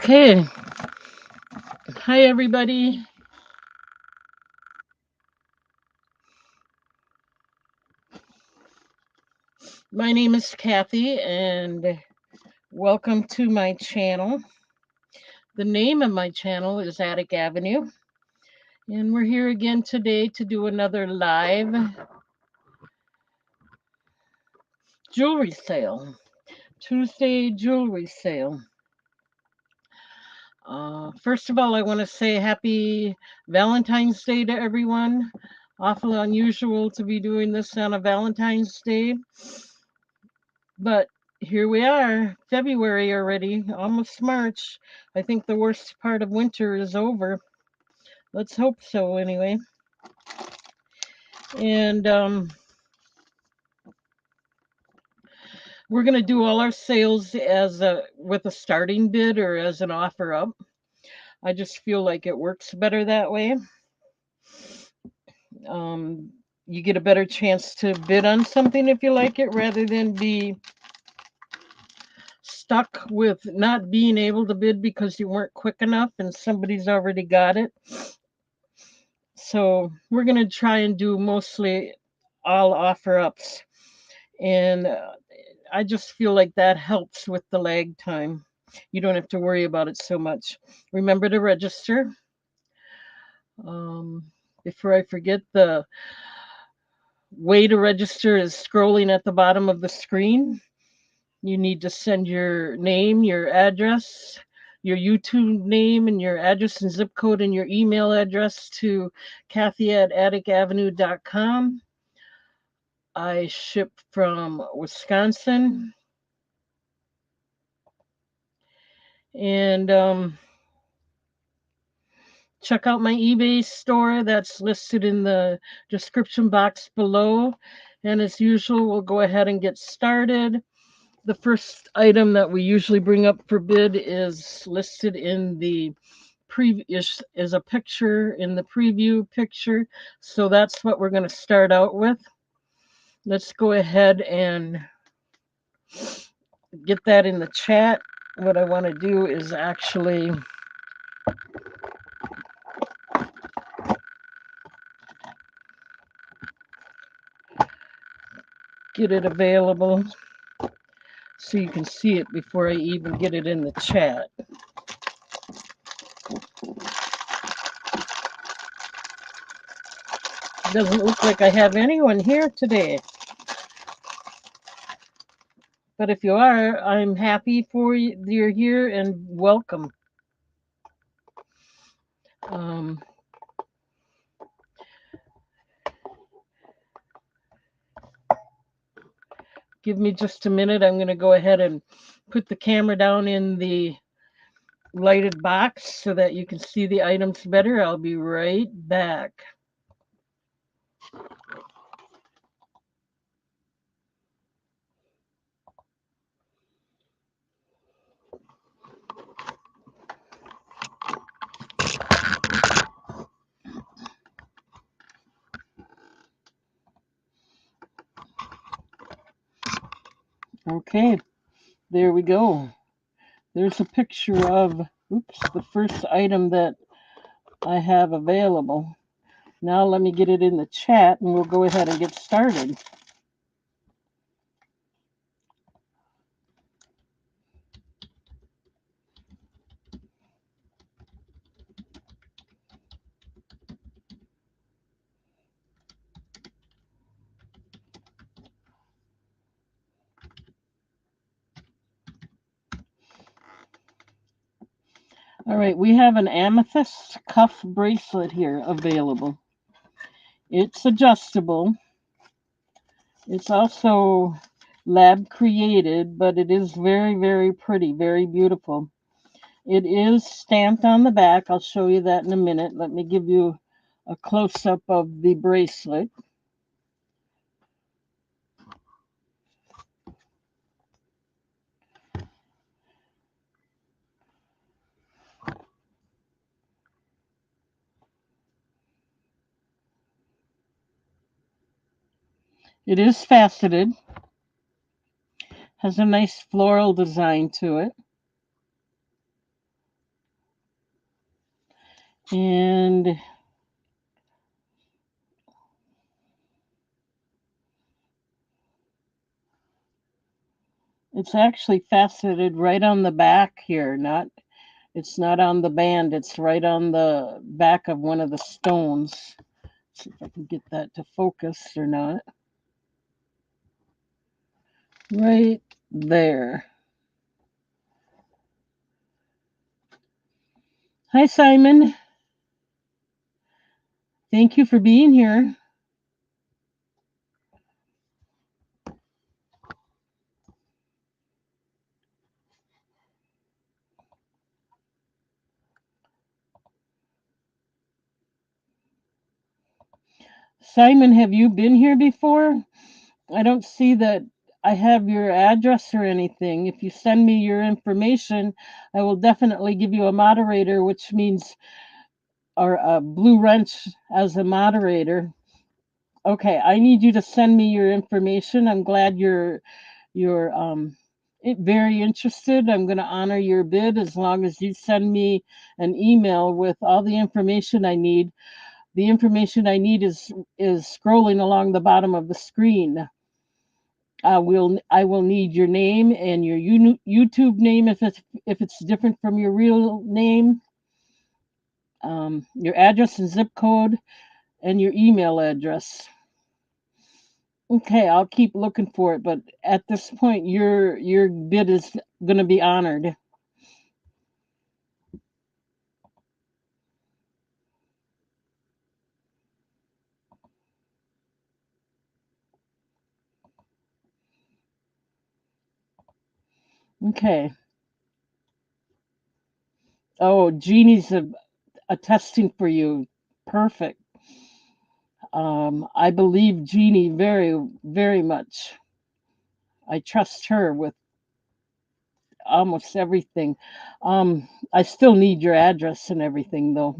Okay. Hi, everybody. My name is Kathy, and welcome to my channel. The name of my channel is Attic Avenue, and we're here again today to do another live jewelry sale. Tuesday jewelry sale. First of all, I want to say happy Valentine's Day to everyone. Awful unusual to be doing this on a Valentine's Day. But here we are, February already, almost March. I think the worst part of winter is over. Let's hope so, anyway. And we're going to do all our sales as with a starting bid or as an offer up. I just feel like it works better that way. Um, you get a better chance to bid on something if you like it rather than be stuck with not being able to bid because you weren't quick enough and somebody's already got it. So we're going to try and do mostly all offer ups. And I just feel like that helps with the lag time. You don't have to worry about it so much. Remember to register. Um, Before I forget, the way to register is scrolling at the bottom of the screen. You need to send your name, your address, your YouTube name, and your address and zip code and your email address to Kathy@atticavenue.com. I ship from Wisconsin. And check out my eBay store that's listed in the description box below. And as usual, we'll go ahead and get started. The first item that we usually bring up for bid is listed in the is a picture in the preview picture. So that's what we're going to start out with. Let's go ahead and get that in the chat. What I want to do is actually get it available so you can see it before I even get it in the chat. Doesn't look like I have anyone here today. But if you are, I'm happy for you. You're here and welcome. Um, Give me just a minute. I'm going to go ahead and put the camera down in the lighted box so that you can see the items better. I'll be right back. Okay, there we go. There's a picture of, the first item that I have available. Now let me get it in the chat and we'll go ahead and get started. All right, we have an amethyst cuff bracelet here available. It's adjustable. It's also lab created, but it is very, very pretty, very beautiful. It is stamped on the back. I'll show you that in a minute. Let me give you a close up of the bracelet. It is faceted, has a nice floral design to it. And it's actually faceted right on the back here, not it's not on the band, it's right on the back of one of the stones. Let's see if I can get that to focus or not. Right there. Hi, Simon. Thank you for being here. Simon, have you been here before? I don't see that I have your address or anything. If you send me your information, I will definitely give you a moderator, which means or a blue wrench as a moderator. Okay, I need you to send me your information. I'm glad you're very interested. I'm going to honor your bid as long as you send me an email with all the information I need. The information I need is scrolling along the bottom of the screen. I will need your name and your YouTube name if it's different from your real name, your address and zip code, and your email address. Okay, I'll keep looking for it, but at this point, your bid is going to be honored. Okay. Oh, Jeannie's attesting for you. Perfect. I believe Jeannie very, very much. I trust her with almost everything. I still need your address and everything, though.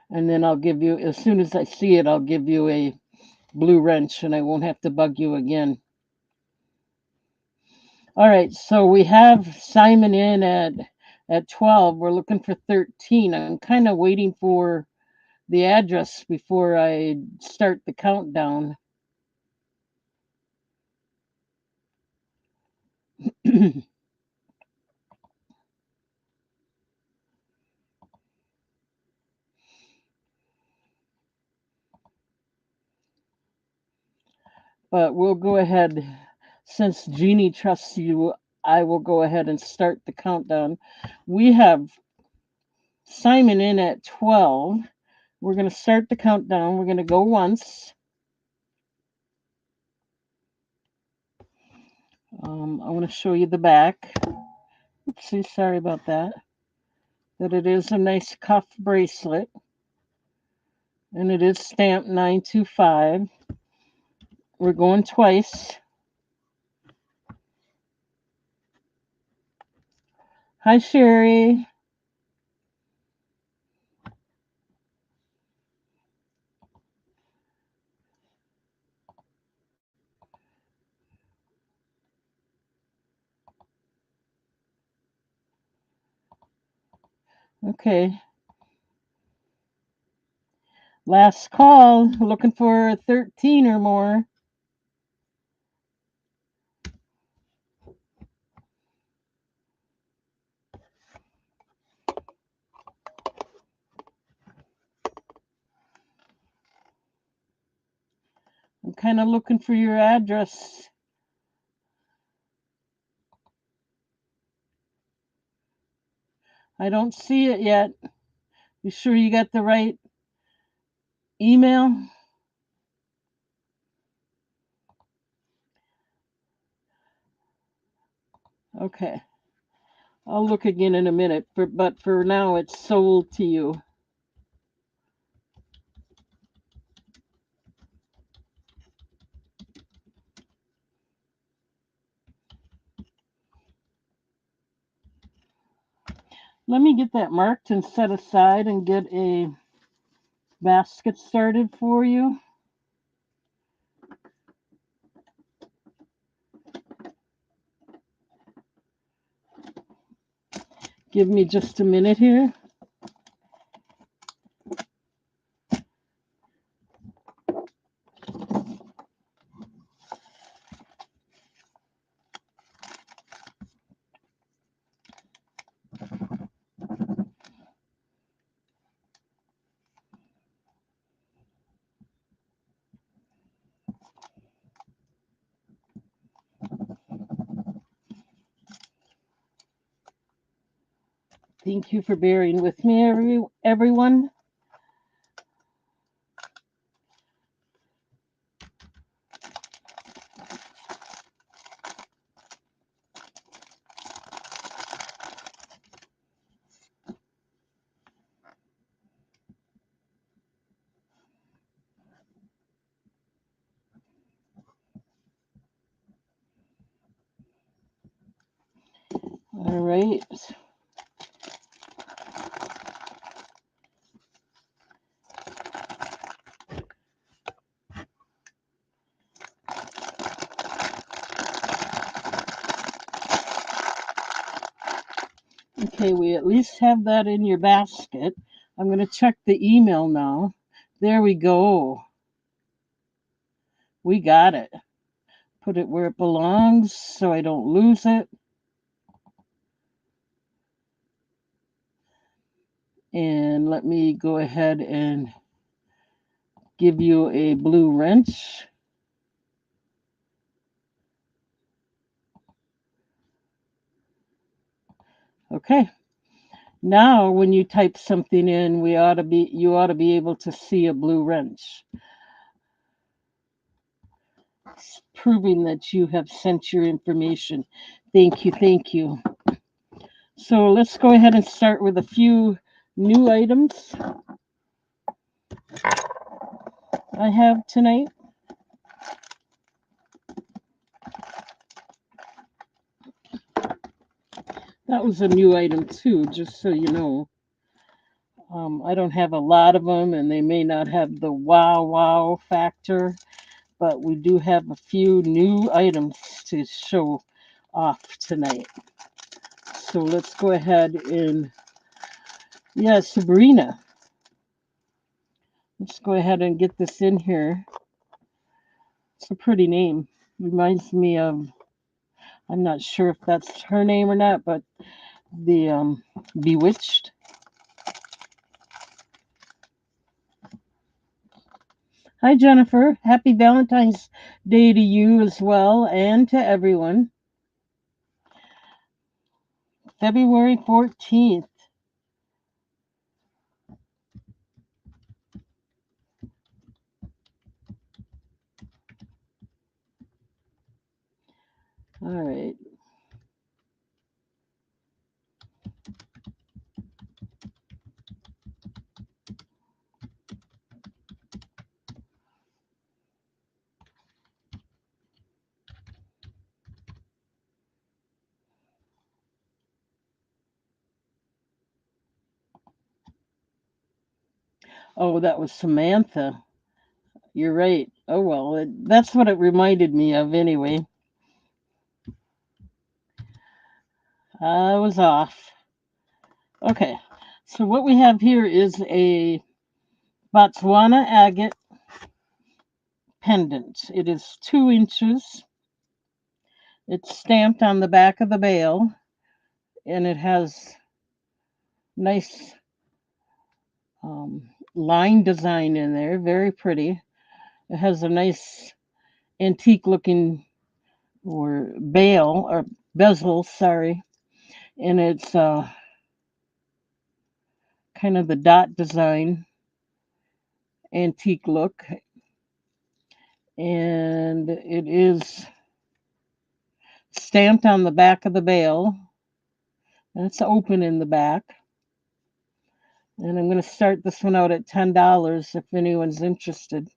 And then I'll give you, as soon as I see it, I'll give you a blue wrench and I won't have to bug you again. All right, so we have Simon in at 12. We're looking for 13. I'm kind of waiting for the address before I start the countdown. But we'll go ahead. Since Jeannie trusts you, I will go ahead and start the countdown. We have Simon in at 12. We're going to start the countdown. We're going to go once. I want to show you the back. Oopsie, sorry about that. That it is a nice cuff bracelet. And it is stamped 925. We're going twice. Hi, Sherry. Okay. Last call. Looking for 13 or more. I'm kind of looking for your address. I don't see it yet. You sure you got the right email? Okay. I'll look again in a minute, but for now it's sold to you. Let me get that marked and set aside and get a basket started for you. Give me just a minute here. Thank you for bearing with me, everyone. All right. Okay, we at least have that in your basket. I'm going to check the email now. There we go. We got it. Put it where it belongs so I don't lose it. And let me go ahead and give you a blue wrench. Okay. Now when you type something in, you ought to be able to see a blue wrench. It's proving that you have sent your information. Thank you, thank you. So let's go ahead and start with a few new items I have tonight. That was a new item too, just so you know. I don't have a lot of them, and they may not have the wow factor, but we do have a few new items to show off tonight. So let's go ahead and, yeah, Sabrina. Let's go ahead and get this in here. It's a pretty name. Reminds me of, I'm not sure if that's her name or not, but the Bewitched. Hi, Jennifer. Happy Valentine's Day to you as well and to everyone. February 14th. All right. Oh, that was Samantha. You're right. Oh, well, that's what it reminded me of anyway. I was off. Okay. So, what we have here is a Botswana agate pendant. It is 2 inches. It's stamped on the back of the bale, and it has nice line design in there. Very pretty. It has a nice antique looking or bale or bezel, sorry, and it's kind of the dot design, antique look, and it is stamped on the back of the bale. And it's open in the back. And I'm going to start this one out at $10 if anyone's interested.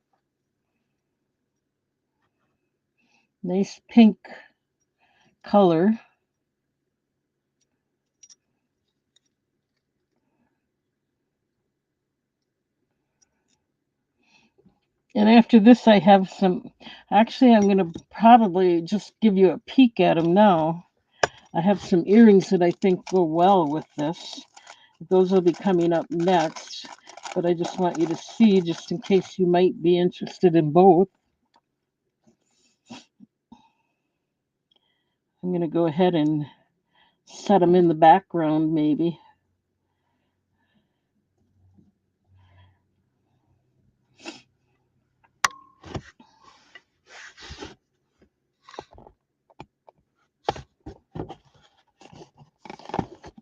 Nice pink color. And after this, I have some. Actually, I'm going to probably just give you a peek at them now. I have some earrings that I think go well with this. Those will be coming up next, but I just want you to see, just in case you might be interested in both. I'm going to go ahead and set them in the background, maybe.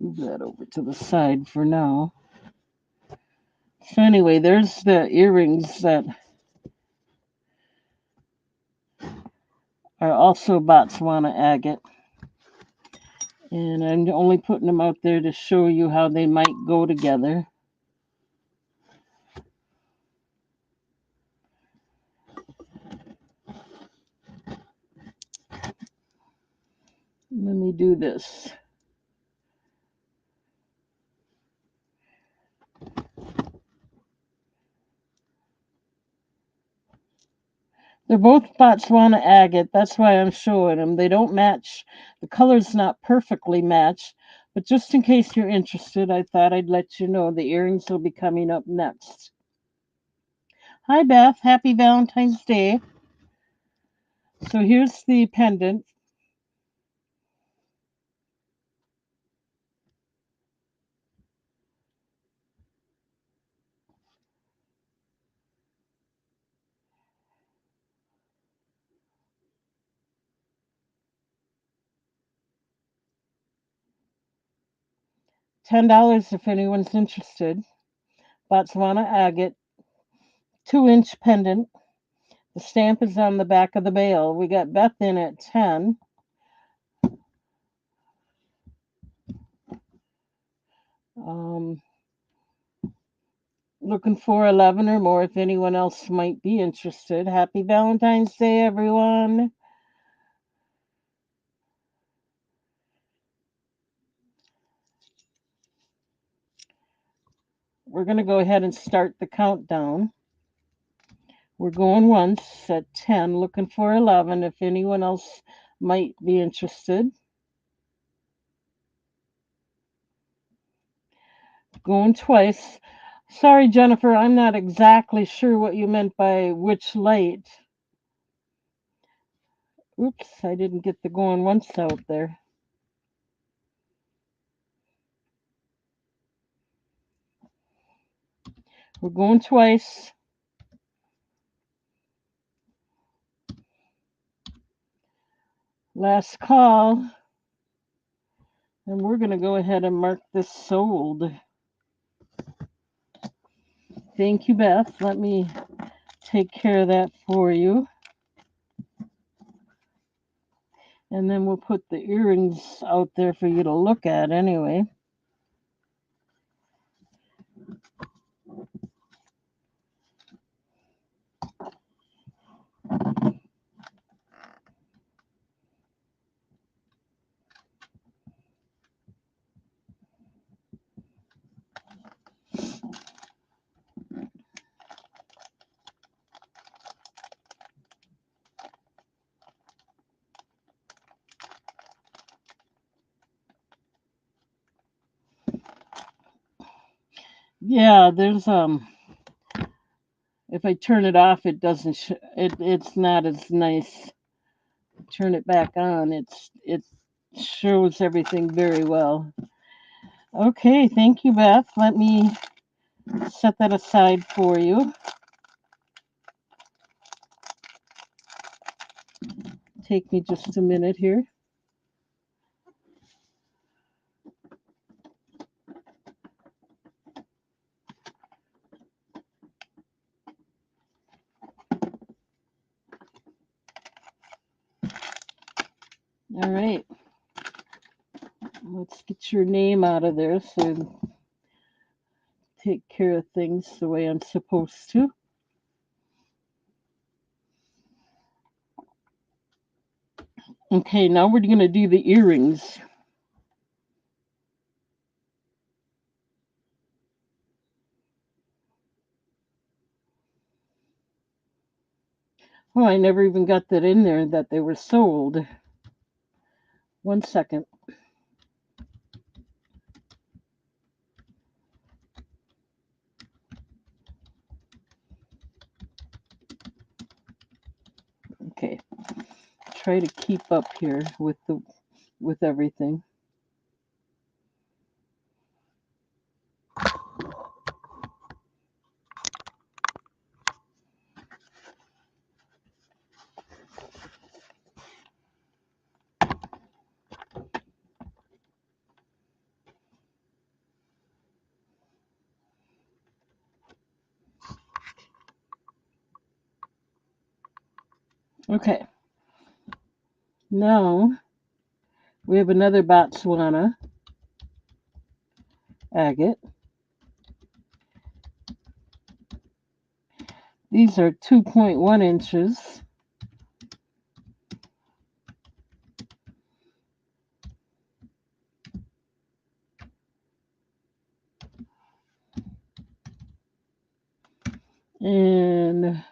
Move that over to the side for now. So anyway, there's the earrings that are also Botswana agate. And I'm only putting them out there to show you how they might go together. Let me do this. They're both Botswana agate. That's why I'm showing them. They don't match. The color's not perfectly matched. But just in case you're interested, I thought I'd let you know the earrings will be coming up next. Hi, Beth. Happy Valentine's Day. So here's the pendant. $10 if anyone's interested. Botswana agate, 2-inch pendant. The stamp is on the back of the bail. We got Beth in at 10. Looking for 11 or more if anyone else might be interested. Happy Valentine's Day, everyone. We're going to go ahead and start the countdown. We're going once at 10, looking for 11 if anyone else might be interested. Going twice. Sorry, Jennifer, I'm not exactly sure what you meant by which light. Oops, I didn't get the going once out there. We're going twice. Last call. And we're going to go ahead and mark this sold. Thank you, Beth. Let me take care of that for you. And then we'll put the earrings out there for you to look at anyway. Yeah, there's if I turn it off, it doesn't it's not as nice. Turn it back on, it shows everything very well. Okay, thank you, Beth. Let me set that aside for you. Take me just a minute here. All right. Let's get your name out of there so take care of things the way I'm supposed to. Okay, now we're going to do the earrings. Oh, I never even got that in there that they were sold. 1 second. Okay, try to keep up here with everything. Okay, now we have another Botswana agate. These are 2.1 inches. And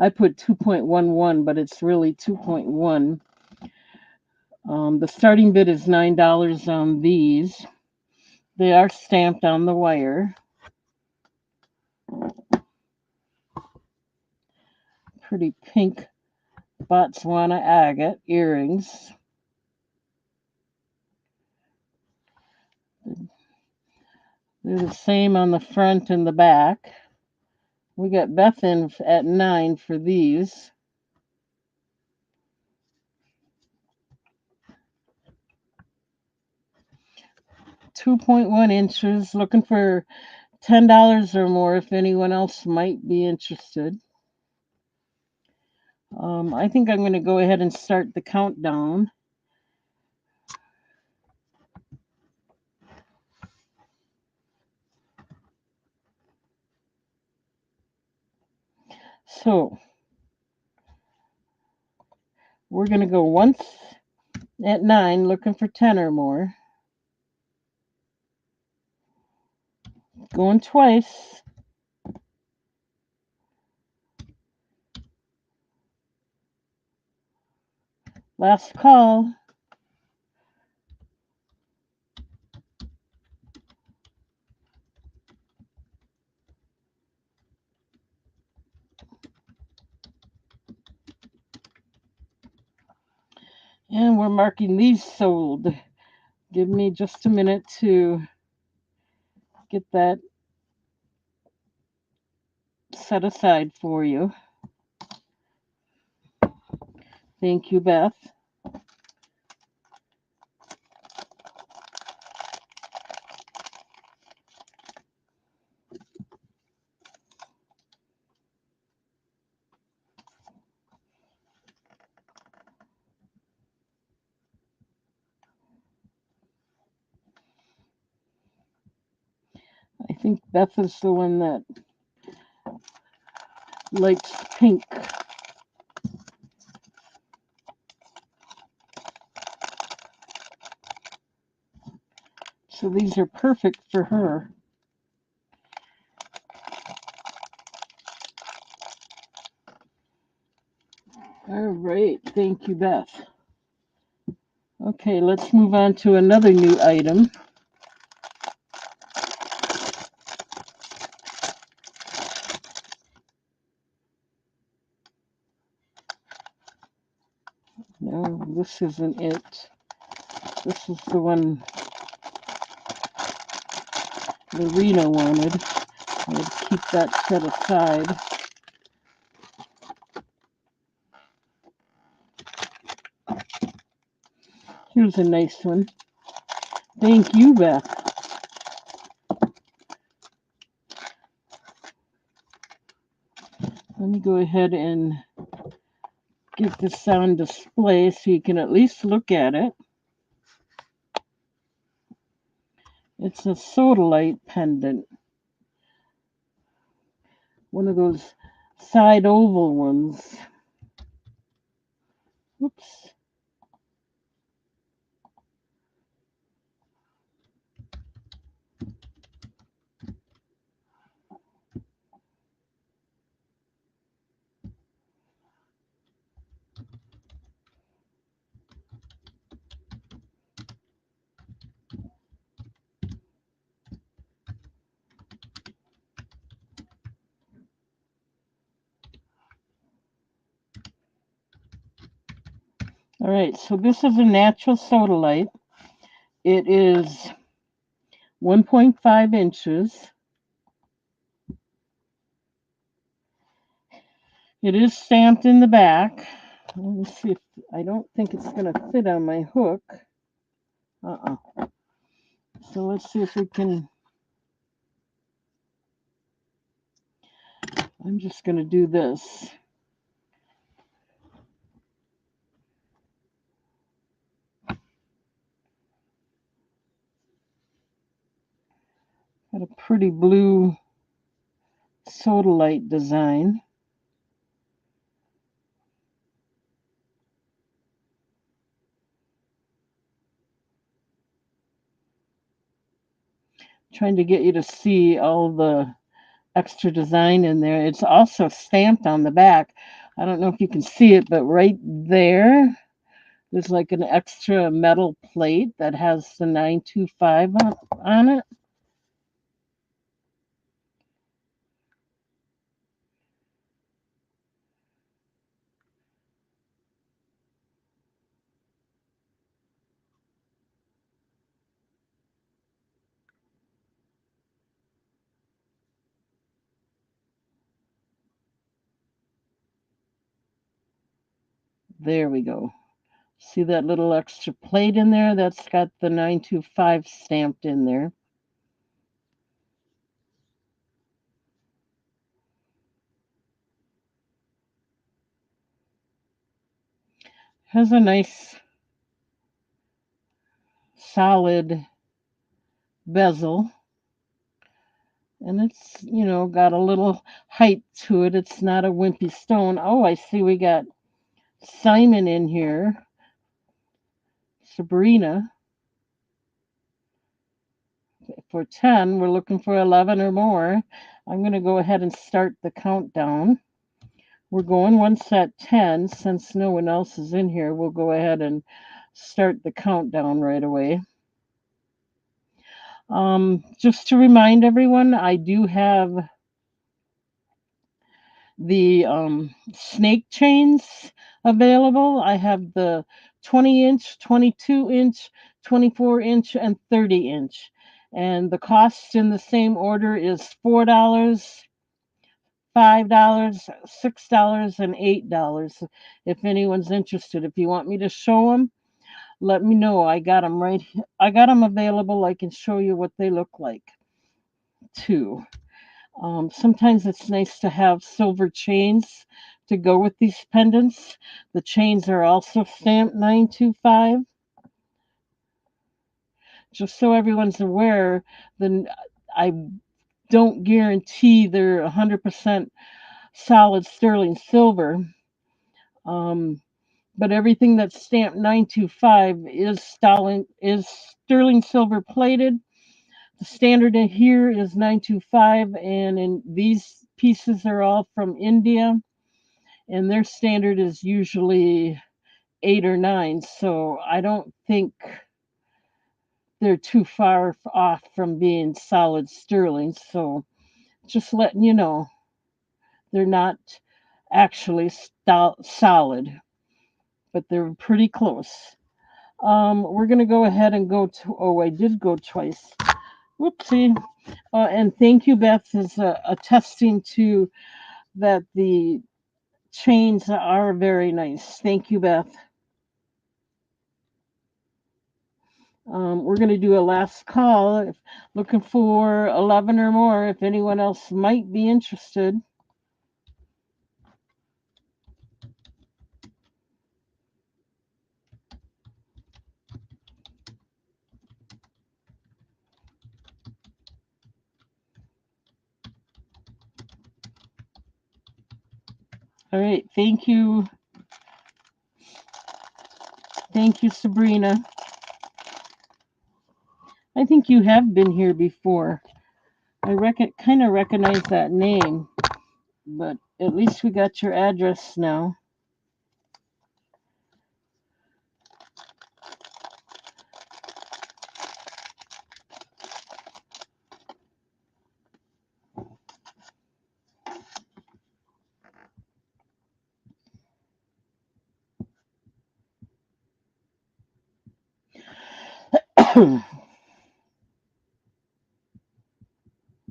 I put 2.11, but it's really 2.1. The starting bid is $9 on these. They are stamped on the wire. Pretty pink Botswana agate earrings. They're the same on the front and the back. We got Beth in at 9 for these. $2.1 inches. Looking for $10 or more if anyone else might be interested. I think I'm going to go ahead and start the countdown. So we're going to go once at 9, looking for 10 or more. Going twice. Last call. And we're marking these sold. Give me just a minute to get that set aside for you. Thank you, Beth. I think Beth is the one that likes pink. So these are perfect for her. All right, thank you, Beth. Okay, let's move on to another new item. No, this isn't it. This is the one Lorena wanted. I'm going to keep that set aside. Here's a nice one. Thank you, Beth. Let me go ahead and get this on display so you can at least look at it. It's a sodalite pendant. One of those side oval ones. Oops. All right, so this is a natural sodalite. It is 1.5 inches. It is stamped in the back. Let me see if I don't think it's going to fit on my hook. So let's see if we can. I'm just going to do this. Got a pretty blue sodalite design. Trying to get you to see all the extra design in there. It's also stamped on the back. I don't know if you can see it, but right there, there's like an extra metal plate that has the 925 on it. There we go. See that little extra plate in there? That's got the 925 stamped in there. Has a nice solid bezel. And it's, got a little height to it. It's not a wimpy stone. Oh, I see we got Simon in here. Sabrina for 10. We're looking for 11 or more. I'm going to go ahead and start the countdown. We're going once at 10. Since no one else is in here, we'll go ahead and start the countdown right away. Just to remind everyone, I do have the snake chains available. I have the 20-inch, 22-inch, 24-inch, and 30-inch. And the cost in the same order is $4, $5, $6, and $8. If anyone's interested, if you want me to show them, let me know. I got them right here. I got them available. I can show you what they look like too. Sometimes it's nice to have silver chains to go with these pendants. The chains are also stamped 925. Just so everyone's aware, then I don't guarantee they're 100% solid sterling silver. But everything that's stamped 925 is sterling silver plated. The standard in here is 925, and in these pieces are all from India, and their standard is usually 8 or 9. So I don't think they're too far off from being solid sterling. So just letting you know, they're not actually solid, but they're pretty close. We're gonna go ahead and go to. Oh, I did go twice. Whoopsie. And thank you, Beth, is attesting to that the chains are very nice. Thank you, Beth. We're going to do a last call. Looking for 11 or more if anyone else might be interested. All right. Thank you. Thank you, Sabrina. I think you have been here before. I kind of recognize that name, but at least we got your address now.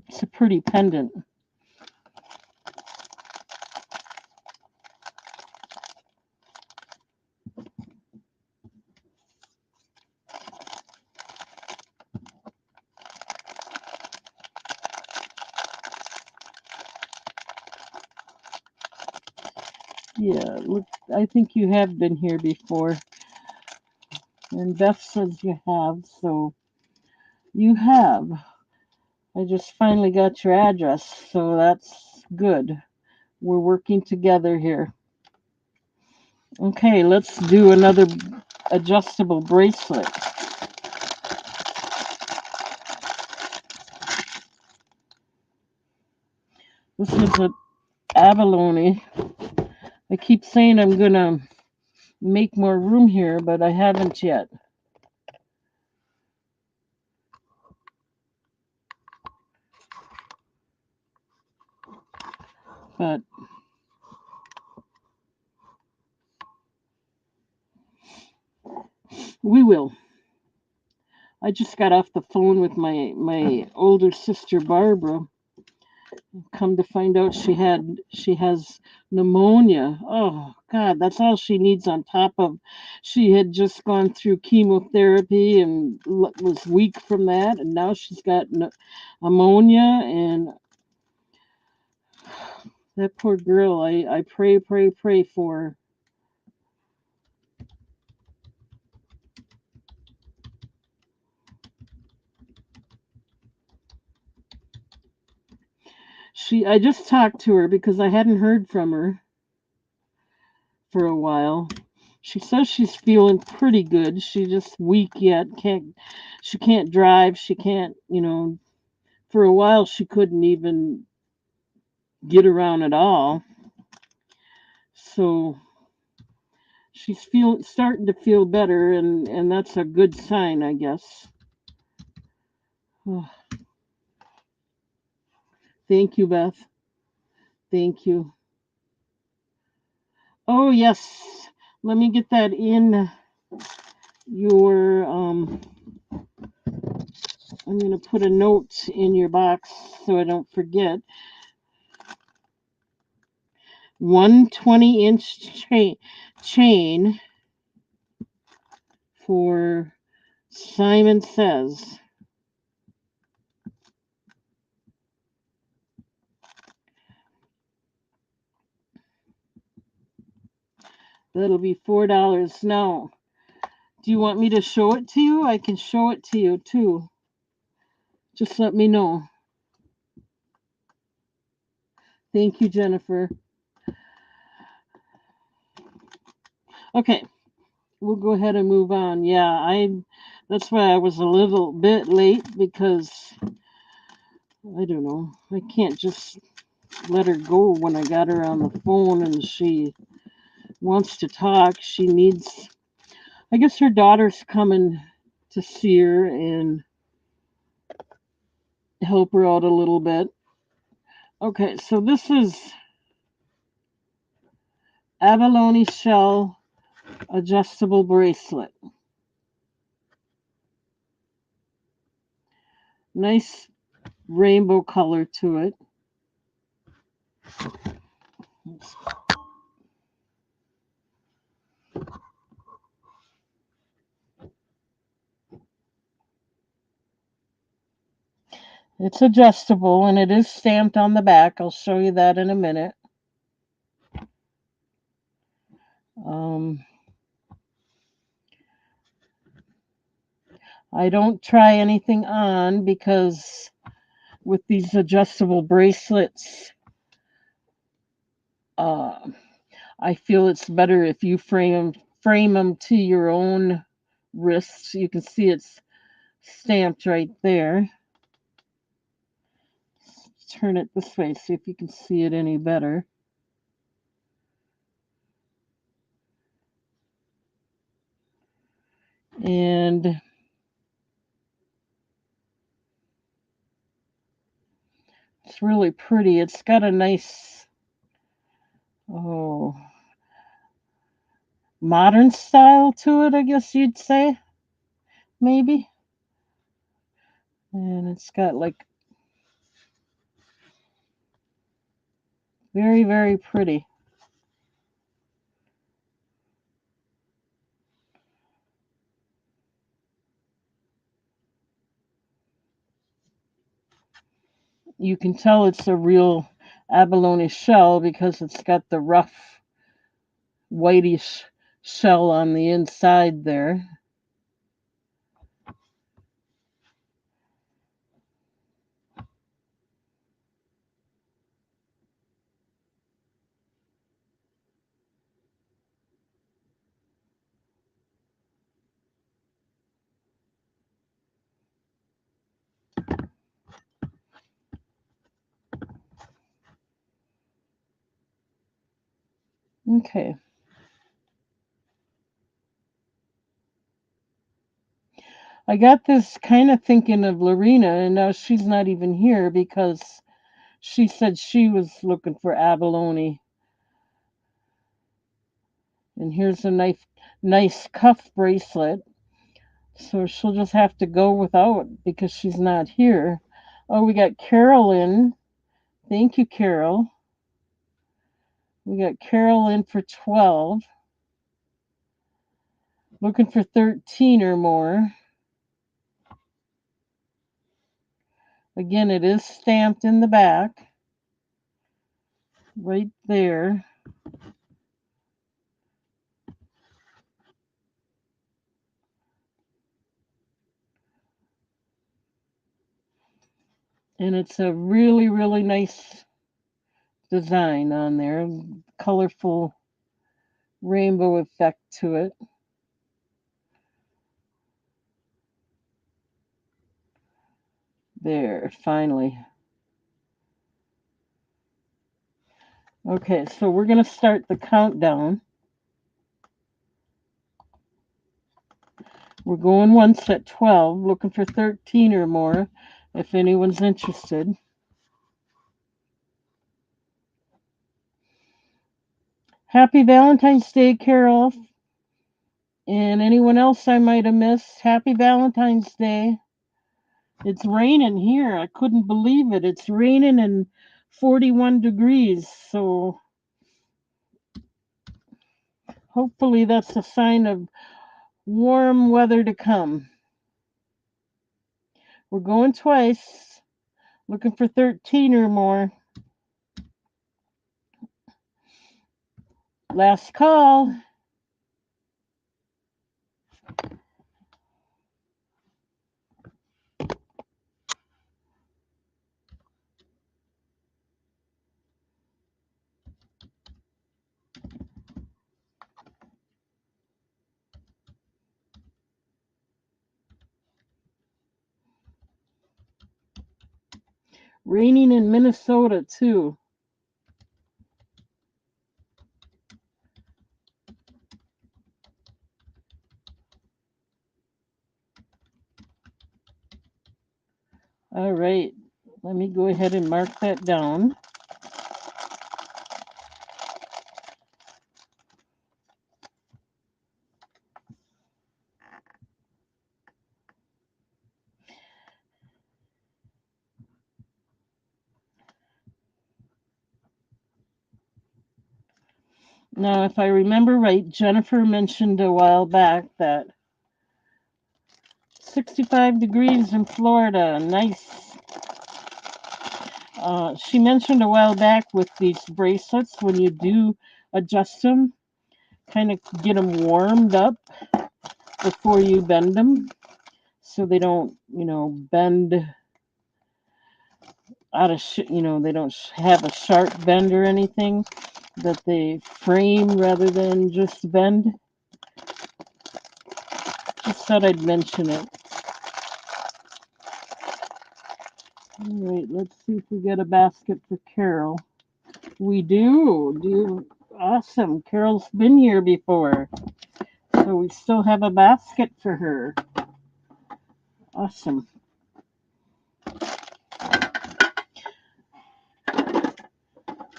It's a pretty pendant. Yeah, look, I think you have been here before. And Beth says you have, so you have. I just finally got your address, so that's good. We're working together here. Okay, let's do another adjustable bracelet. This is a abalone. I keep saying I'm gonna make more room here, but I haven't yet. But we will. I just got off the phone with my older sister Barbara. Come to find out she has pneumonia. Oh God, that's all she needs on top of she had just gone through chemotherapy and was weak from that, and now she's got pneumonia. And that poor girl, I pray for her. I just talked to her because I hadn't heard from her for a while. She says she's feeling pretty good. She's just weak yet. She can't drive. She can't, for a while she couldn't even get around at all. So she's starting to feel better, and that's a good sign, I guess. Oh, thank you, Beth. Thank you. Oh yes. Let me get that in your I'm going to put a note in your box so I don't forget. 120-inch chain for Simon Says. That'll be $4. Now, do you want me to show it to you? I can show it to you too. Just let me know. Thank you, Jennifer. Okay, we'll go ahead and move on. Yeah, that's why I was a little bit late because I don't know. I can't just let her go when I got her on the phone and she wants to talk. She needs, I guess her daughter's coming to see her and help her out a little bit. Okay, so this is abalone shell adjustable bracelet. Nice rainbow color to it. It's adjustable and it is stamped on the back. I'll show you that in a minute. I don't try anything on because with these adjustable bracelets, I feel it's better if you frame them to your own wrists. You can see it's stamped right there. Let's turn it this way, see if you can see it any better. And it's really pretty. It's got a nice, modern style to it, I guess you'd say. Maybe. And it's got like very, very pretty. You can tell it's a real abalone shell because it's got the rough whitish shell on the inside there. Okay. I got this kind of thinking of Lorena, and now she's not even here because she said she was looking for abalone. And here's a nice cuff bracelet. So she'll just have to go without because she's not here. Oh, we got Carol in. Thank you, Carol. We got Carol in for 12. Looking for 13 or more. Again, it is stamped in the back. Right there. And it's a really, really nice design on there. Colorful rainbow effect to it. There, finally. Okay, so we're going to start the countdown. We're going once at 12, looking for 13 or more if anyone's interested. Happy Valentine's Day, Carol. And anyone else I might have missed, happy Valentine's Day. It's raining here. I couldn't believe it. It's raining and 41 degrees. So hopefully that's a sign of warm weather to come. We're going twice, looking for 13 or more. Last call. Raining in Minnesota, too. All right. Let me go ahead and mark that down. Now, if I remember right, Jennifer mentioned a while back that 65 degrees in Florida. Nice. She mentioned a while back with these bracelets, when you do adjust them, kind of get them warmed up before you bend them so they don't, bend out of, they don't have a sharp bend or anything, that they frame rather than just bend. Just thought I'd mention it. All right, let's see if we get a basket for Carol. We do. Awesome. Carol's been here before. So we still have a basket for her. Awesome.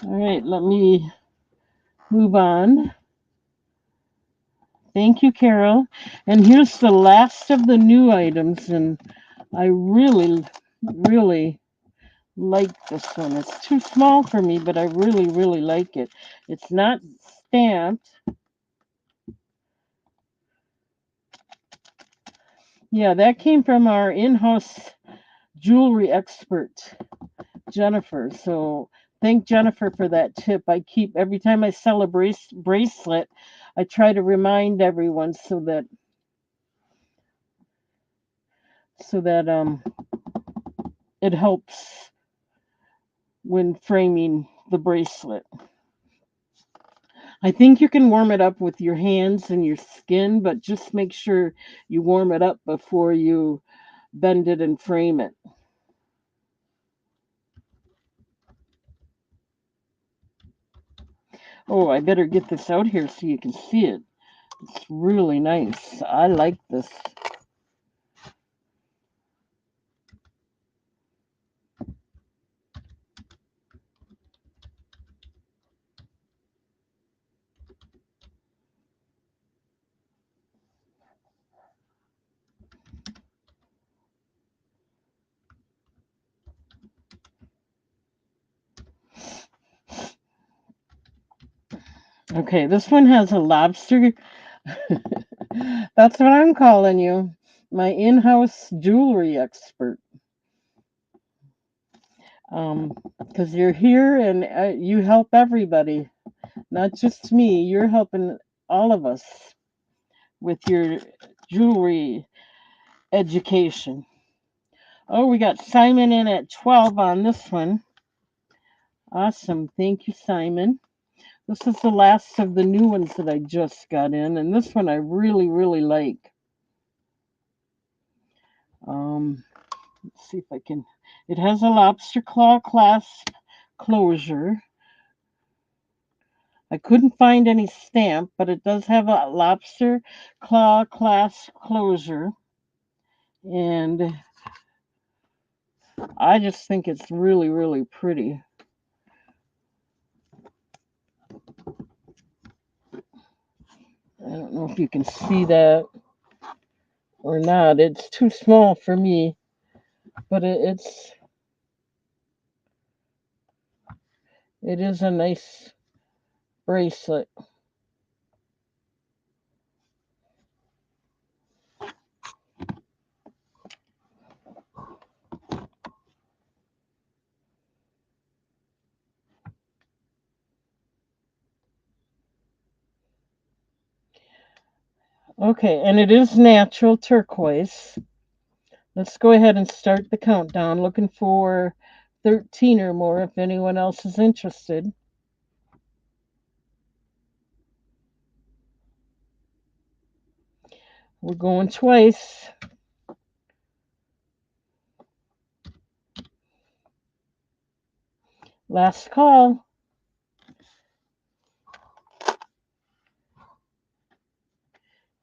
All right, let me move on. Thank you, Carol. And here's the last of the new items. And I really, really like this one. It's too small for me, but I really, really like it. It's not stamped. Yeah, that came from our in-house jewelry expert, Jennifer. So thank Jennifer for that tip. I keep every time I sell a bracelet, I try to remind everyone so that it helps when framing the bracelet. I think you can warm it up with your hands and your skin, but just make sure you warm it up before you bend it and frame it. Oh, I better get this out here so you can see it. It's really nice. I like this. Okay, this one has a lobster. That's what I'm calling you. My in-house jewelry expert. Because you're here and you help everybody, not just me. You're helping all of us with your jewelry education. Oh, we got Simon in at 12 on this one. Awesome. Thank you, Simon. This is the last of the new ones that I just got in, and this one I really, really like. Um, let's see if I can. It has a lobster claw clasp closure. I couldn't find any stamp, but it does have a lobster claw clasp closure. And I just think it's really, really pretty. I don't know if you can see that or not. It's too small for me, but it is a nice bracelet. Okay, and it is natural turquoise. Let's go ahead and start the countdown. Looking for 13 or more if anyone else is interested. We're going twice. Last call.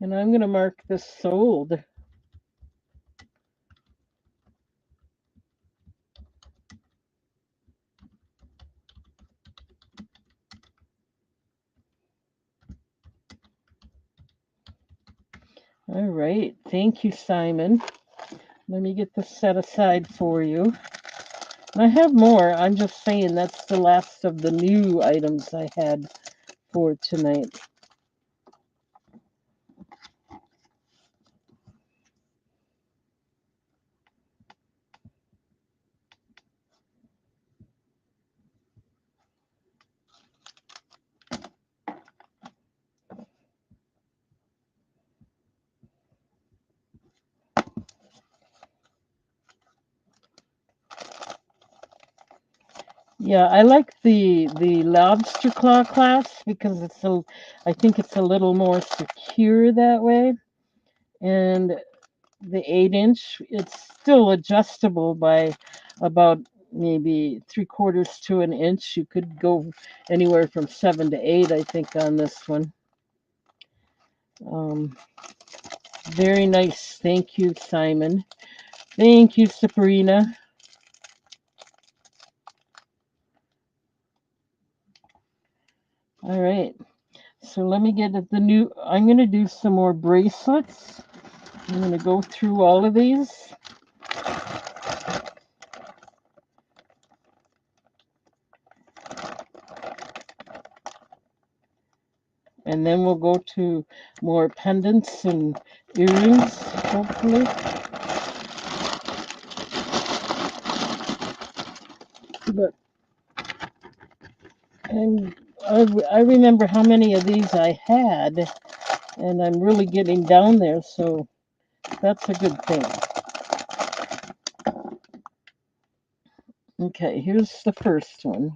And I'm going to mark this sold. All right. Thank you, Simon. Let me get this set aside for you. And I have more. I'm just saying that's the last of the new items I had for tonight. Yeah, I like the lobster claw clasp because I think it's a little more secure that way. And the 8 inch, it's still adjustable by about maybe 3/4 to an inch. You could go anywhere from 7 to 8, I think, on this one. Um, very nice. Thank you, Simon. Thank you, Sabrina. All right. So let me get at the new. I'm going to do some more bracelets. I'm going to go through all of these. And then we'll go to more pendants and earrings, hopefully. But and I remember how many of these I had, and I'm really getting down there, so that's a good thing. Okay, here's the first one.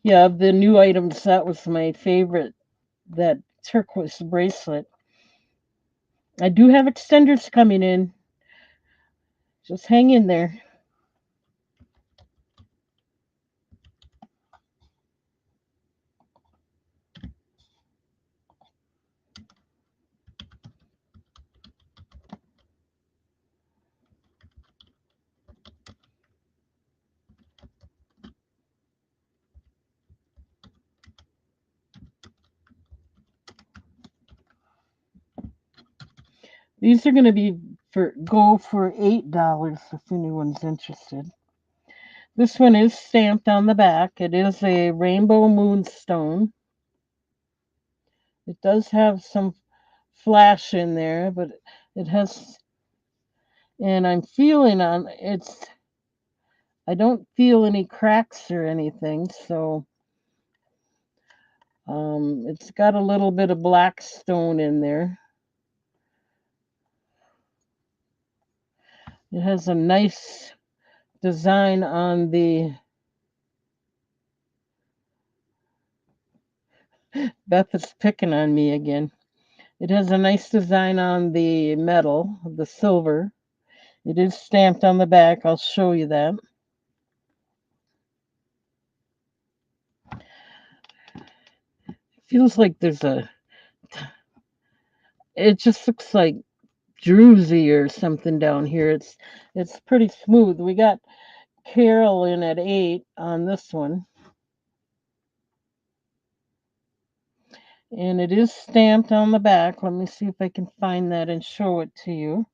Yeah, of the new items, that was my favorite, that turquoise bracelet. I do have extenders coming in. Just hang in there. These are going to be for $8 if anyone's interested. This one is stamped on the back. It is a rainbow moonstone. It does have some flash in there, but it has, and I'm feeling on it's, I don't feel any cracks or anything, so it's got a little bit of black stone in there. It has a nice design on the, Beth is picking on me again. It has a nice design on the metal, the silver. It is stamped on the back. I'll show you that. It feels like it just looks like druzy or something down here. It's pretty smooth. We got Carol in at 8 on this one. And it is stamped on the back. Let me see if I can find that and show it to you.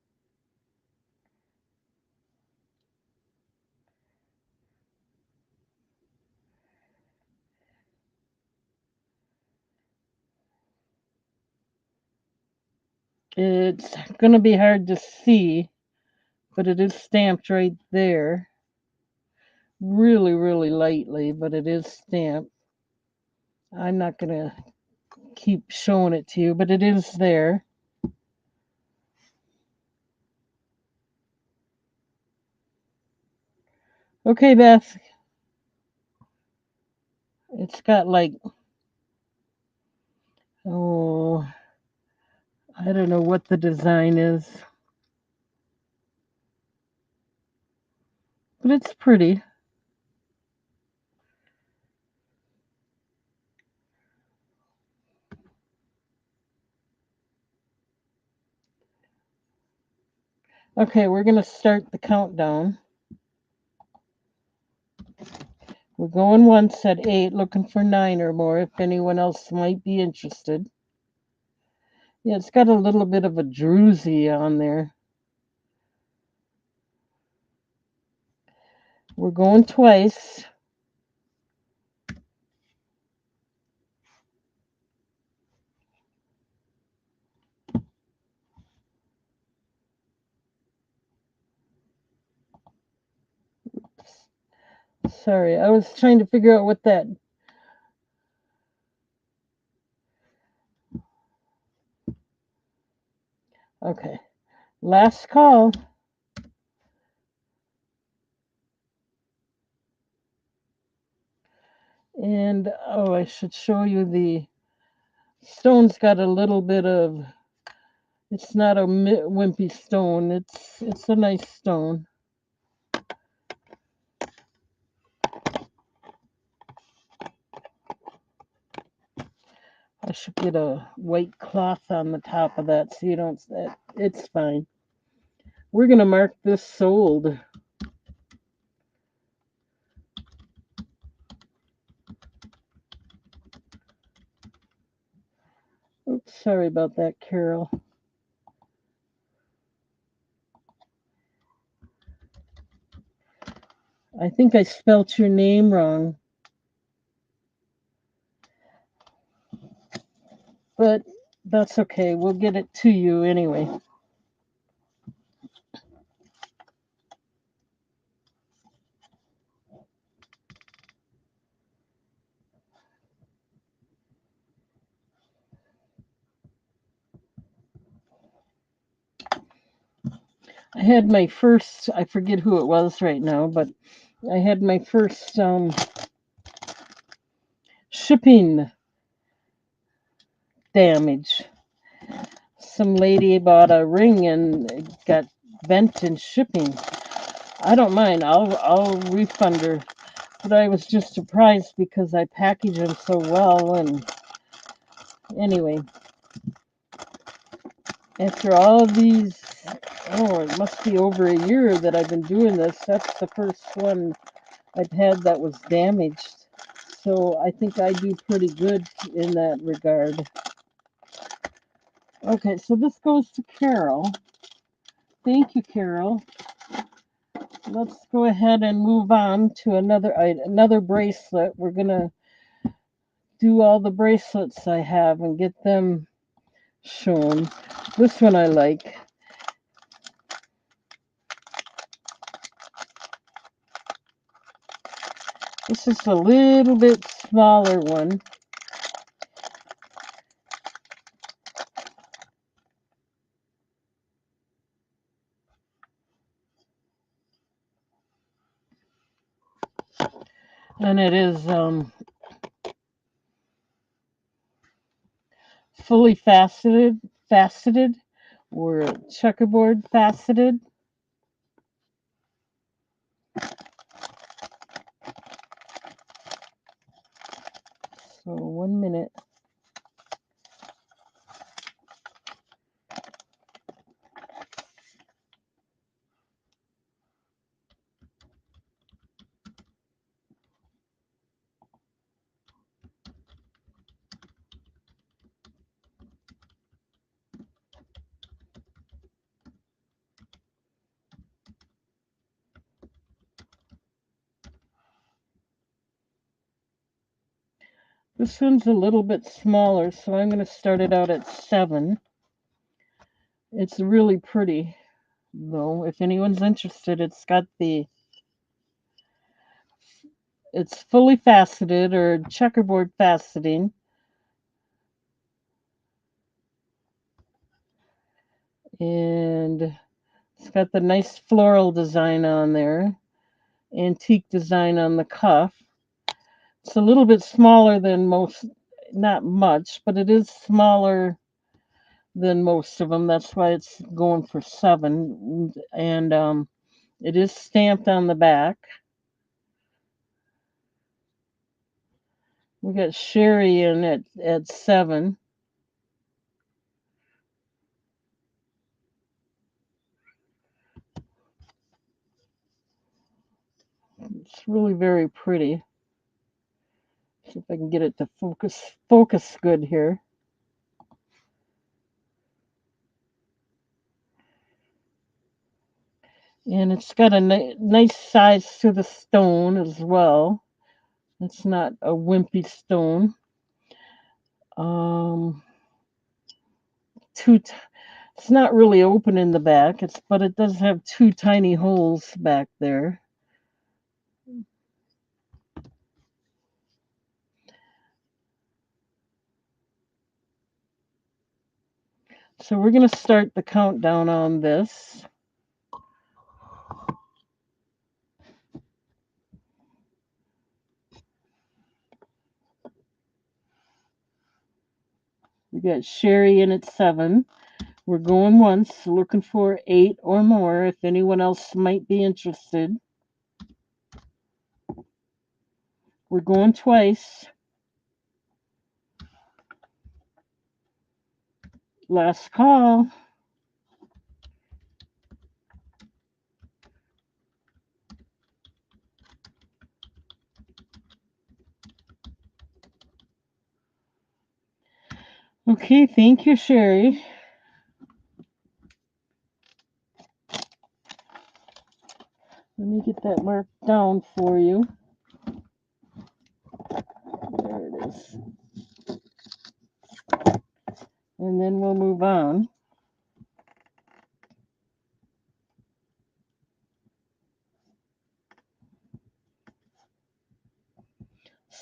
It's going to be hard to see, but it is stamped right there. Really, really lightly, but it is stamped. I'm not going to keep showing it to you, but it is there. Okay, Beth. It's got like, oh, I don't know what the design is, but it's pretty. Okay, we're going to start the countdown. We're going once at 8, looking for 9 or more if anyone else might be interested. Yeah, it's got a little bit of a druzy on there. We're going twice. Sorry, I was trying to figure out what that. Okay, last call. And oh, I should show you the stone's got a little bit of. It's not a wimpy stone. It's a nice stone. I should get a white cloth on the top of that so you don't. It's fine. We're gonna mark this sold. Sorry about that, Carol. I think I spelt your name wrong. But that's okay. We'll get it to you anyway. I had my first, I forget who it was right now, but I had my first shipping damage. Some lady bought a ring and it got bent in shipping. I don't mind. I'll refund her. But I was just surprised because I package them so well. And anyway, after all these, oh, it must be over a year that I've been doing this. That's the first one I've had that was damaged. So I think I do pretty good in that regard. Okay, so this goes to Carol. Thank you, Carol. Let's go ahead and move on to another bracelet. We're gonna do all the bracelets I have and get them shown. This one I like. This is a little bit smaller one. And it is fully faceted or checkerboard faceted. So 1 minute. This one's a little bit smaller, so I'm going to start it out at 7. It's really pretty, though. If anyone's interested, it's fully faceted or checkerboard faceting. And it's got the nice floral design on there, antique design on the cuff. It's a little bit smaller than most, not much, but it is smaller than most of them. That's why it's going for 7. And it is stamped on the back. We got Sherry in at 7. It's really very pretty. See if I can get it to focus good here. And it's got a nice size to the stone as well. It's not a wimpy stone. Um, two. It's not really open in the back. But it does have 2 tiny holes back there. So we're going to start the countdown on this. We got Sherry in at 7. We're going once, looking for 8 or more if anyone else might be interested. We're going twice. Last call. Okay, thank you, Sherry. Let me get that marked down for you. There it is. And then we'll move on.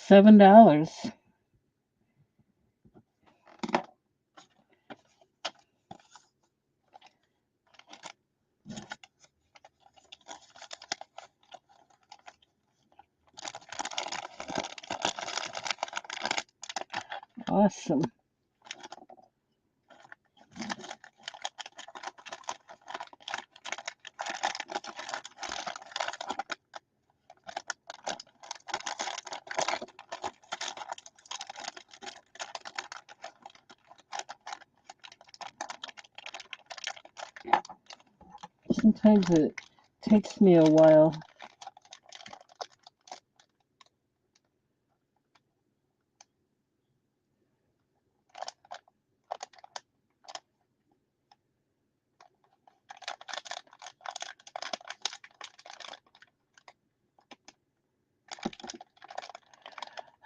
$7. Awesome. Sometimes it takes me a while.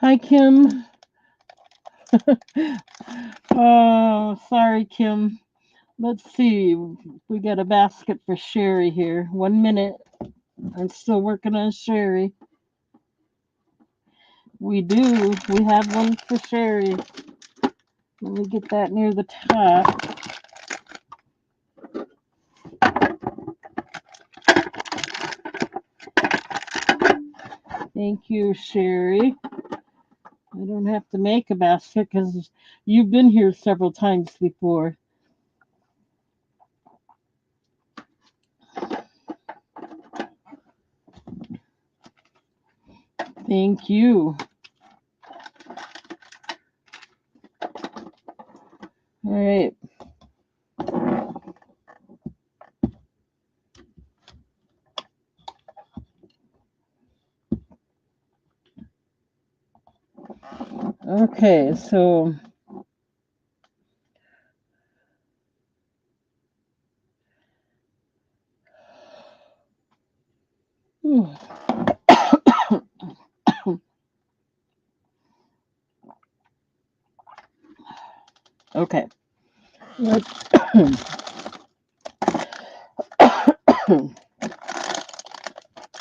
Hi, Kim. Oh, sorry, Kim. Let's see. We got a basket for Sherry here. 1 minute. I'm still working on Sherry. We do. We have one for Sherry. Let me get that near the top. Thank you, Sherry. I don't have to make a basket because you've been here several times before. Thank you. All right. Okay, so okay. Let's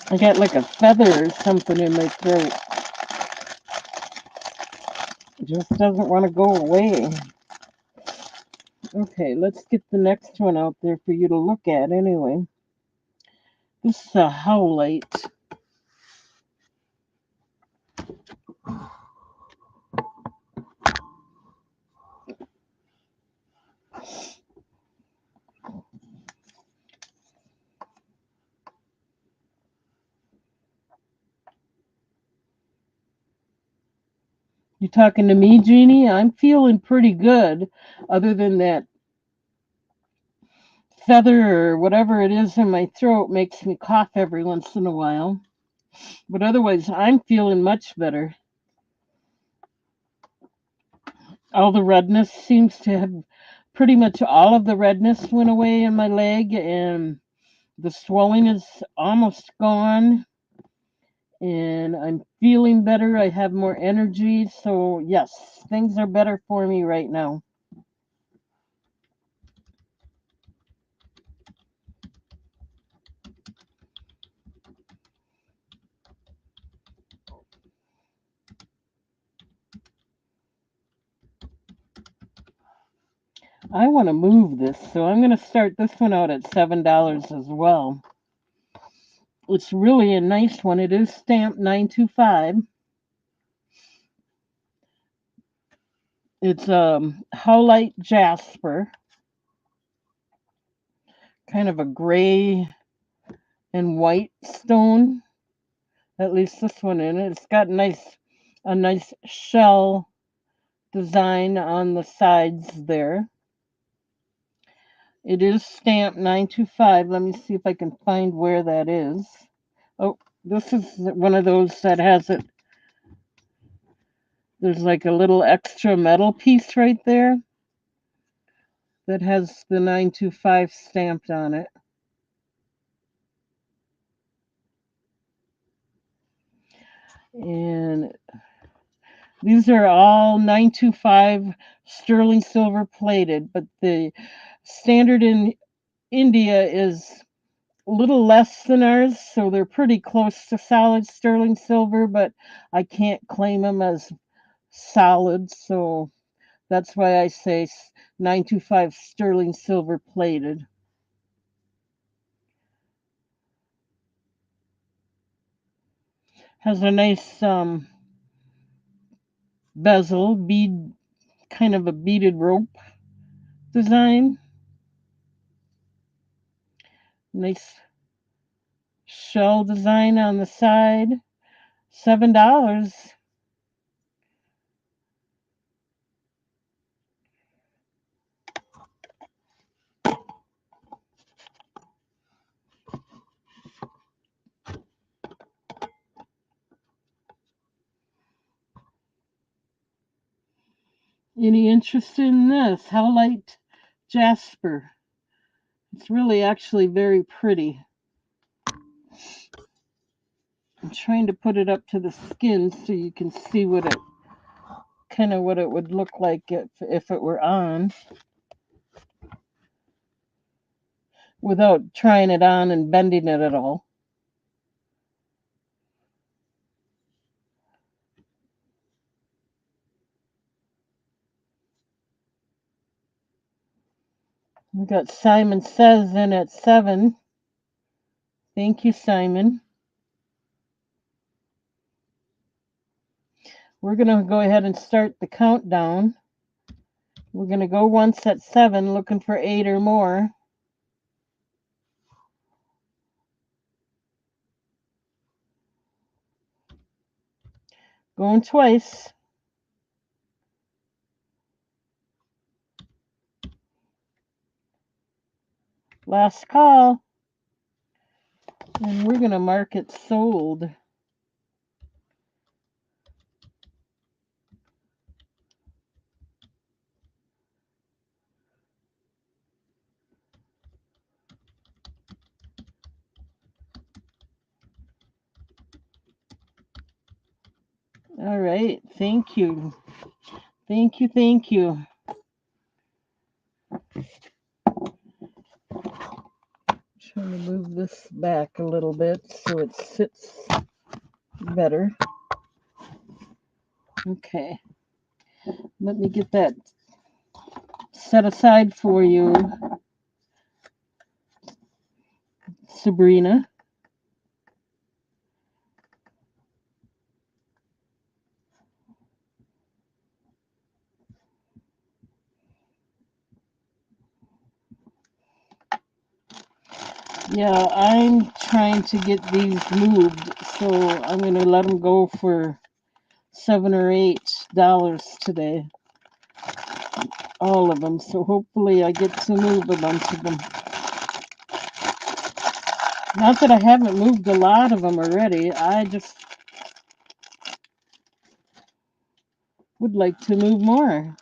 I got like a feather or something in my throat. It just doesn't want to go away. Okay, let's get the next one out there for you to look at anyway. This is a howlite. You talking to me, Jeannie? I'm feeling pretty good, other than that feather or whatever it is in my throat makes me cough every once in a while. But otherwise, I'm feeling much better. All the redness seems to have pretty much all of the redness went away in my leg, and the swelling is almost gone. And I'm feeling better. I have more energy. So, yes, things are better for me right now. I want to move this, so I'm going to start this one out at $7 as well. It's really a nice one. It is stamped 925. It's howlite jasper, kind of a gray and white stone. At least this one in it. It's got a nice shell design on the sides there. It is stamped 925. Let me see if I can find where that is. Oh, this is one of those that has it. There's like a little extra metal piece right there. that has the 925 stamped on it. And these are all 925 sterling silver plated, but the standard in India is a little less than ours, so they're pretty close to solid sterling silver, but I can't claim them as solid, so that's why I say 925 sterling silver plated. Has a nice bezel, bead, kind of a beaded rope design. Nice shell design on the side. $7. Any interest in this? Howlite jasper. It's really actually very pretty. I'm trying to put it up to the skin so you can see what it what it would look like if it were on without trying it on and bending it at all. We got Simon Says in at 7. Thank you, Simon. We're going to go ahead and start the countdown. We're going to go once at 7, looking for 8 or more. Going twice. Last call. And we're going to mark it sold. All right. Thank you. Thank you. Thank you. Trying to move this back a little bit so it sits better. Okay. Let me get that set aside for you, Sabrina. Yeah, I'm trying to get these moved, so I'm going to let them go for $7 or $8 today. All of them, so hopefully I get to move a bunch of them. Not that I haven't moved a lot of them already, I just would like to move more.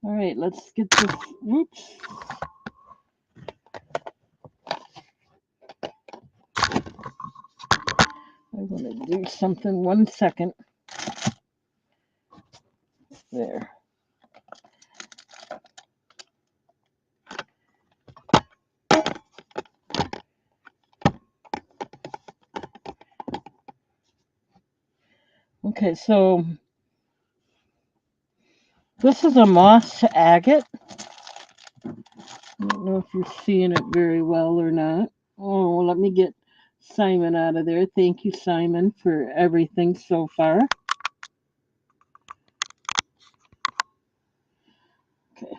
All right, let's get this. Whoops. I'm going to do something 1 second. There. Okay, so this is a moss agate. I don't know if you're seeing it very well or not. Oh, well, let me get Simon out of there. Thank you, Simon, for everything so far. Okay.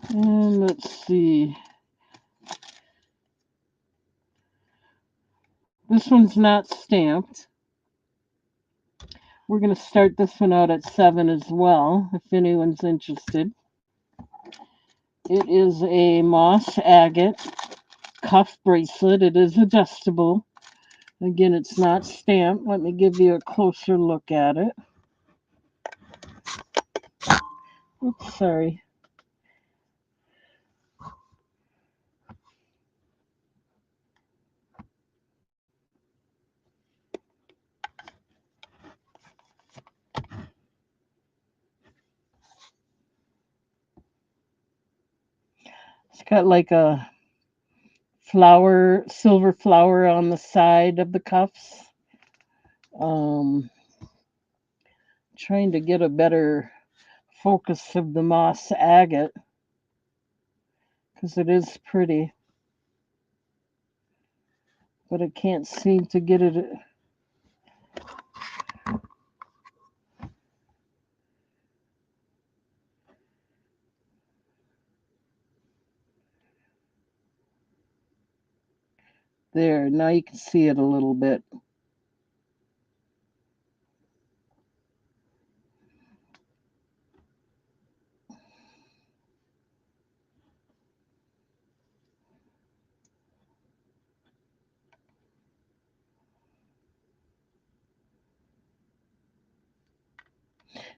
And let's see. this one's not stamped. We're going to start this one out at 7 as well, if anyone's interested. It is a moss agate cuff bracelet. It is adjustable. Again, it's not stamped. Let me give you a closer look at it. Oops, sorry. It's got like a silver flower on the side of the cuffs. Trying to get a better focus of the moss agate because it is pretty, but I can't seem to get it. There, now you can see it a little bit.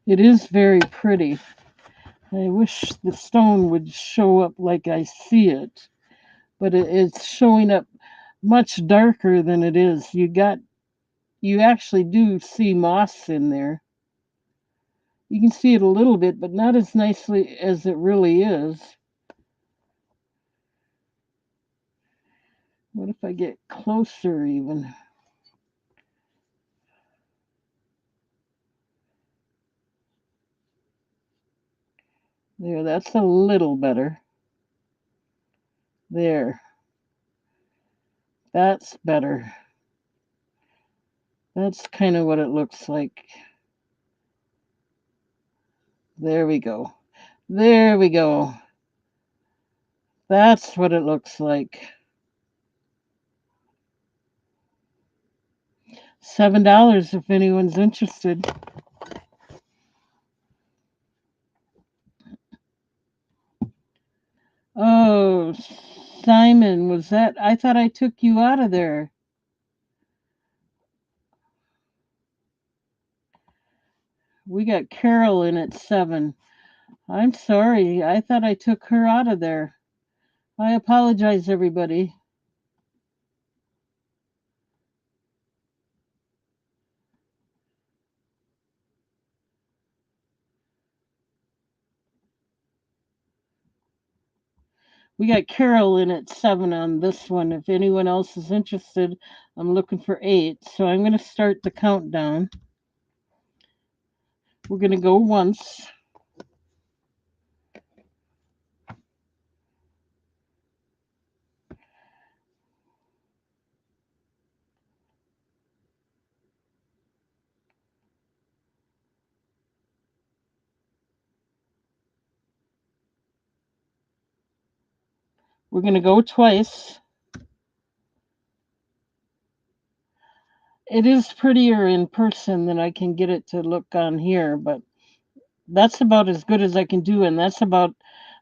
It is very pretty. I wish the stone would show up like I see it, but it's showing up much darker than it is. You actually do see moss in there. You can see it a little bit, but not as nicely as it really is. What if I get closer even? There, that's a little better. There. That's better. That's kind of what it looks like. There we go. There we go. That's what it looks like. $7 if anyone's interested. Oh, Simon, was that? I thought I took you out of there. We got Carol in at 7. I'm sorry. I thought I took her out of there. I apologize, everybody. We got Carol in at 7 on this one. If anyone else is interested, I'm looking for 8. So I'm going to start the countdown. We're going to go once. We're going to go twice. It is prettier in person than I can get it to look on here, but that's about as good as I can do, and that's about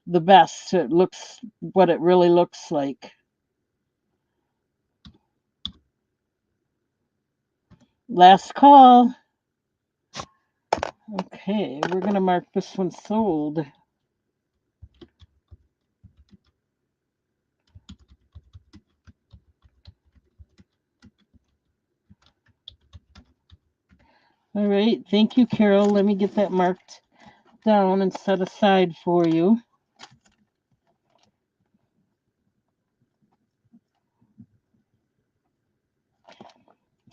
the best. It looks what it really looks like. Last call. Okay, we're going to mark this one sold. All right, thank you, Carol. Let me get that marked down and set aside for you.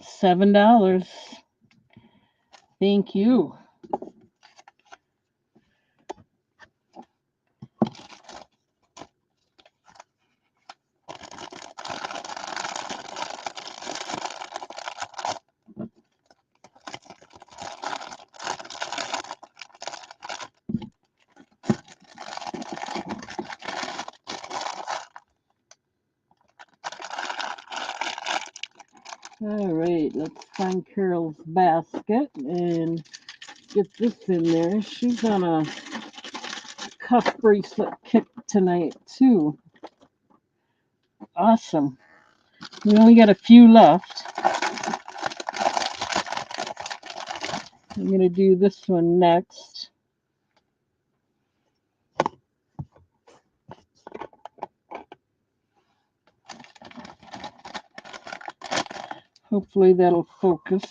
$7. Thank you. All right, let's find Carol's basket and get this in there. She's on a cuff bracelet kick tonight, too. Awesome. We only got a few left. I'm going to do this one next. Hopefully that'll focus.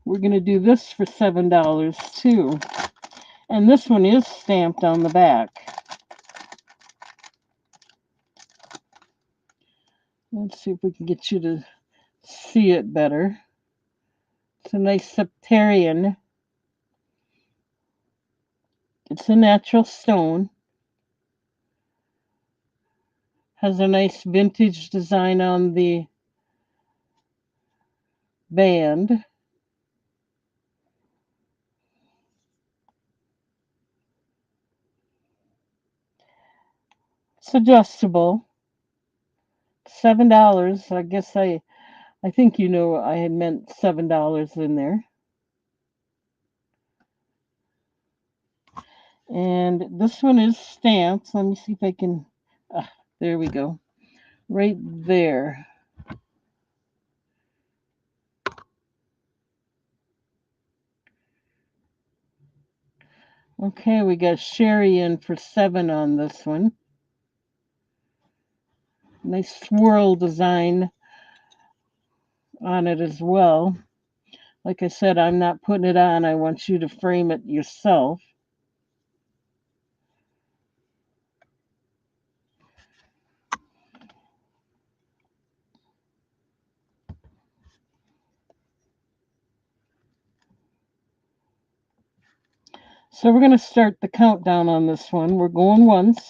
We're going to do this for $7 too. And this one is stamped on the back. Let's see if we can get you to see it better. It's a nice septarian. It's a natural stone. Has a nice vintage design on the band. It's adjustable. $7. I guess I think you know I had meant $7 in there. And this one is stamped. Let me see if I can. There we go. Right there. Okay, we got Sherry in for 7 on this one. Nice swirl design on it as well. Like I said, I'm not putting it on. I want you to frame it yourself. So we're going to start the countdown on this one. We're going once.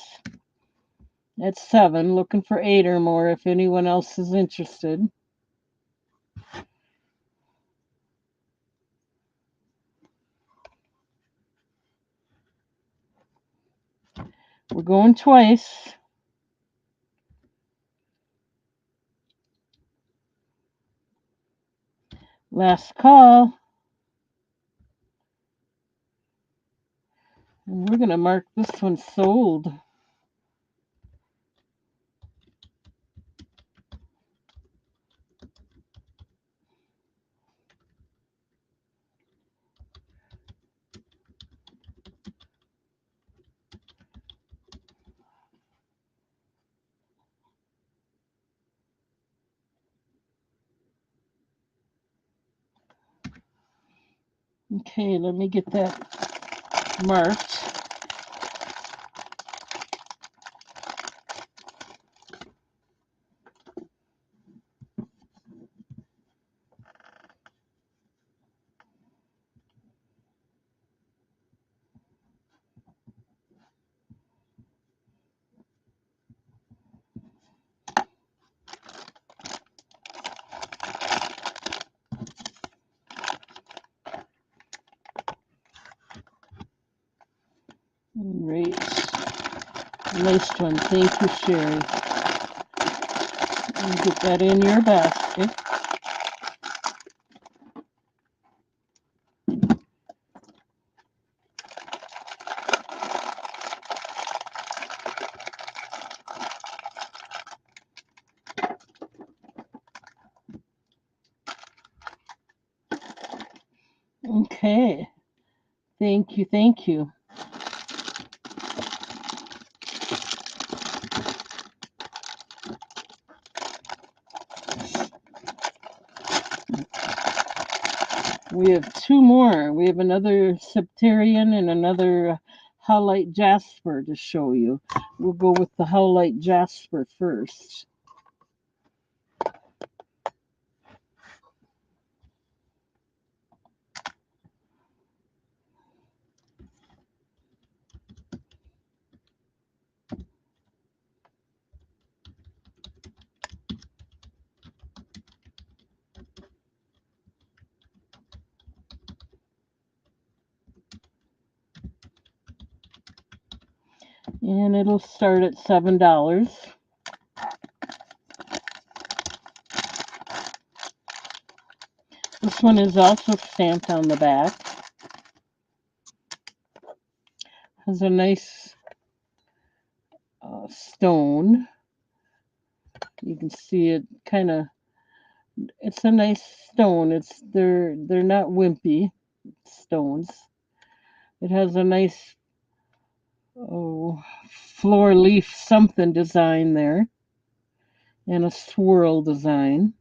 At 7, looking for 8 or more if anyone else is interested. We're going twice. Last call. And we're going to mark this one sold. Okay, let me get that marked. Great. Nice one. Thank you, Sherry. And get that in your basket. Okay. Thank you. Thank you. We have 2 more. We have another Septarian and another Howlite Jasper to show you. We'll go with the Howlite Jasper first. And it'll start at $7. This one is also stamped on the back. Has a nice stone. You can see it kind of. It's a nice stone. They're not wimpy stones. It has a nice floor leaf something design there, and a swirl design.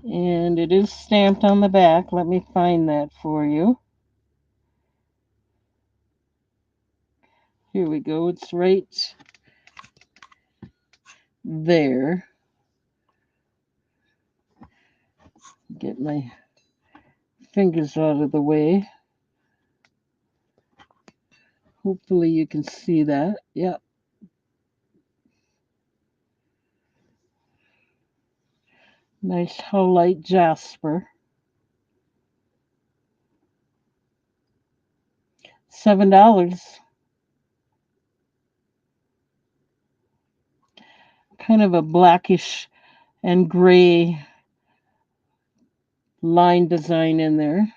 And it is stamped on the back. Let me find that for you. Here we go. It's right there. Get my fingers out of the way. Hopefully you can see that. Yep. Nice Howlite jasper. $7. Kind of a blackish and gray line design in there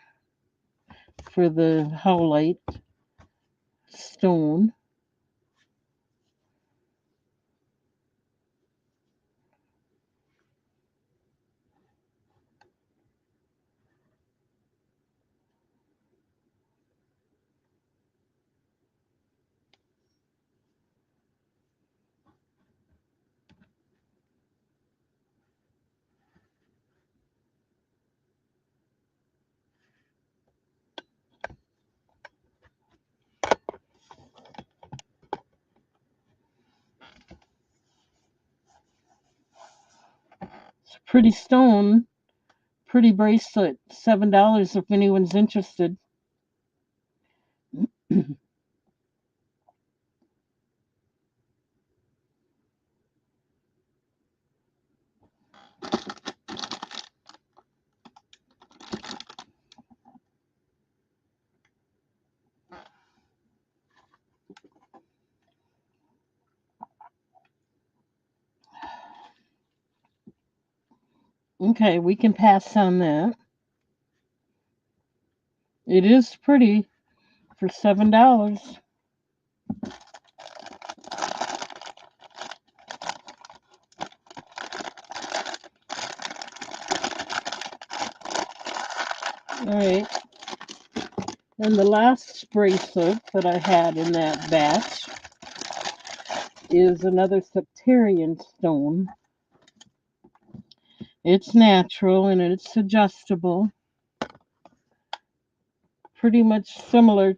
for the Howlite stone. It's a pretty stone, pretty bracelet. $7 if anyone's interested. Okay, we can pass on that. It is pretty for $7. All right. And the last bracelet that I had in that batch is another Septarian stone. It's natural and it's adjustable. Pretty similar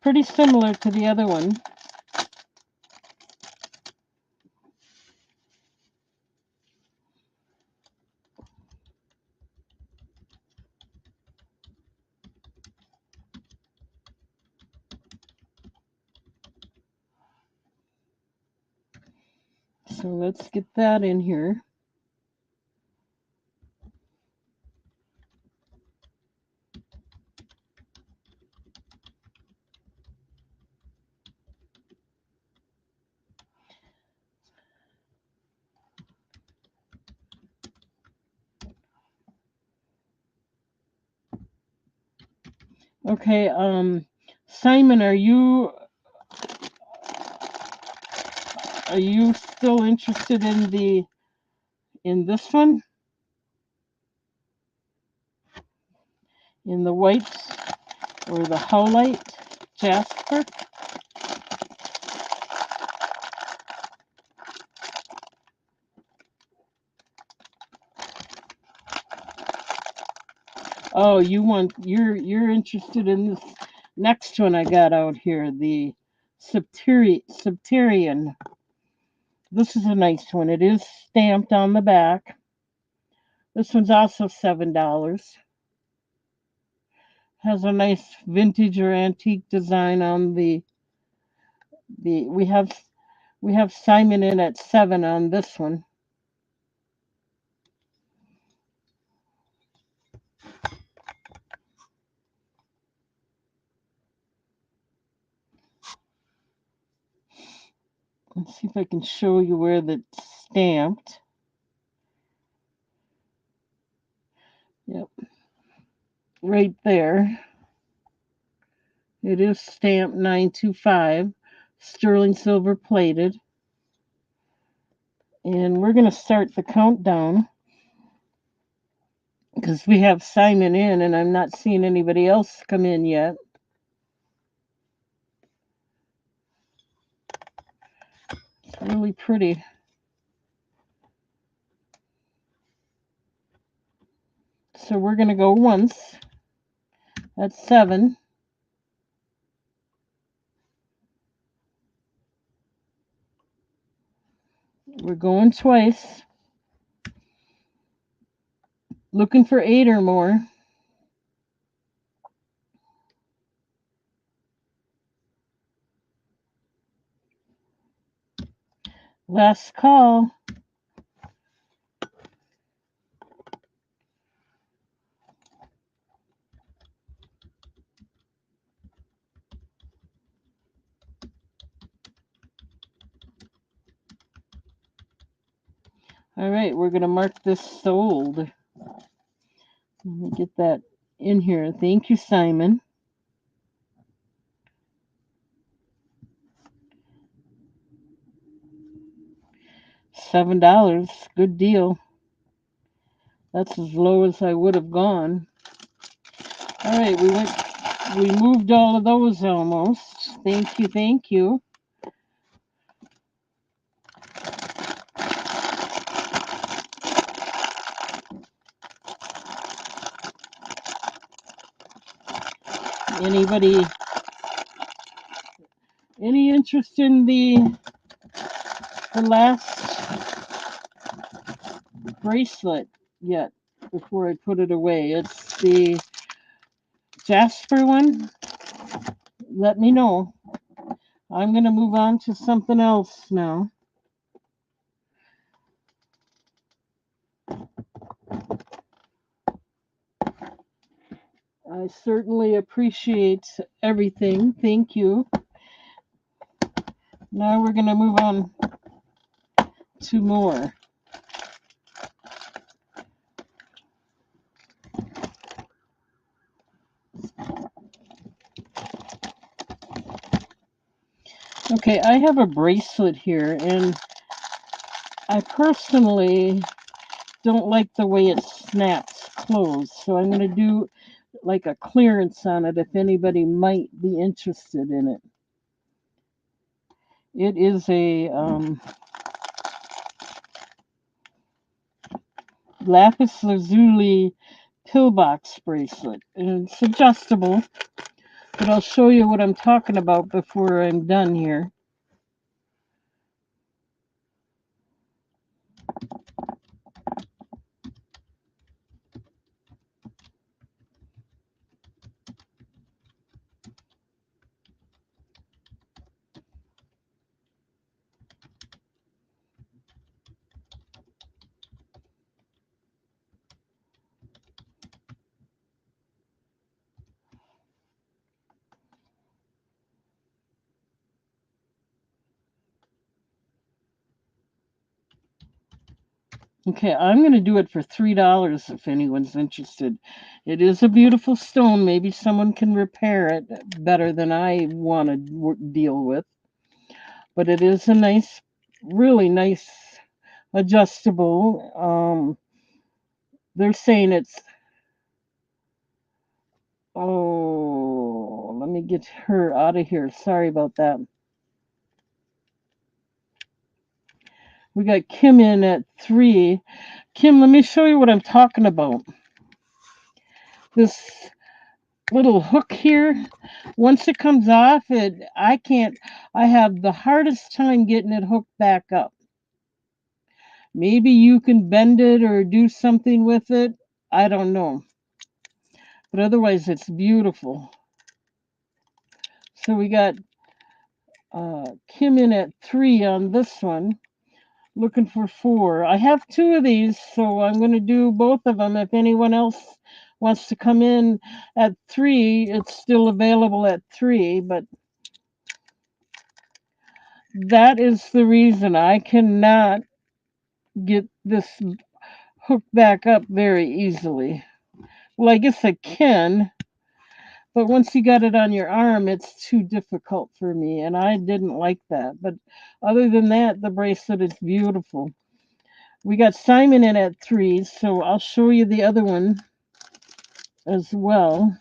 to the other one. So let's get that in here. Okay, Simon, are you still interested in this one? In the whites or the Howlite jasper? Oh, you're interested in this next one I got out here, the Septarian. This is a nice one. It is stamped on the back. This one's also $7. Has a nice vintage or antique design on the we have Simon in at 7 on this one. Let's see if I can show you where that's stamped. Yep, right there. It is stamped 925, sterling silver plated. And we're going to start the countdown because we have Simon in and I'm not seeing anybody else come in yet. It's really pretty. So we're going to go once. That's 7. We're going twice. Looking for 8 or more. Last call. All right, we're going to mark this sold. Let me get that in here. Thank you, Simon. $7. Good deal. That's as low as I would have gone. All right, we moved all of those almost. Thank you, thank you. Any interest in the last bracelet yet before I put it away? It's the Jasper one. Let me know. I'm going to move on to something else now. I certainly appreciate everything. Thank you. Now we're going to move on to more. Okay, I have a bracelet here, and I personally don't like the way it snaps closed, so I'm going to do like a clearance on it if anybody might be interested in it. It is a lapis lazuli pillbox bracelet, and it's adjustable, but I'll show you what I'm talking about before I'm done here. Okay, I'm going to do it for $3 if anyone's interested. It is a beautiful stone. Maybe someone can repair it better than I want to deal with. But it is a nice, really nice adjustable. They're saying it's, oh, let me get her out of here. Sorry about that. We got Kim in at 3. Kim, let me show you what I'm talking about. This little hook here, once it comes off, I have the hardest time getting it hooked back up. Maybe you can bend it or do something with it. I don't know. But otherwise, it's beautiful. So we got Kim in at 3 on this one. Looking for 4. I have 2 of these, so I'm going to do both of them. If anyone else wants to come in at 3, it's still available at 3, but That is the reason I cannot get this hooked back up very easily. Well, I guess I can, but once you got it on your arm, it's too difficult for me, and I didn't like that. But other than that, the bracelet is beautiful. We got Simon in at 3, so I'll show you the other one as well.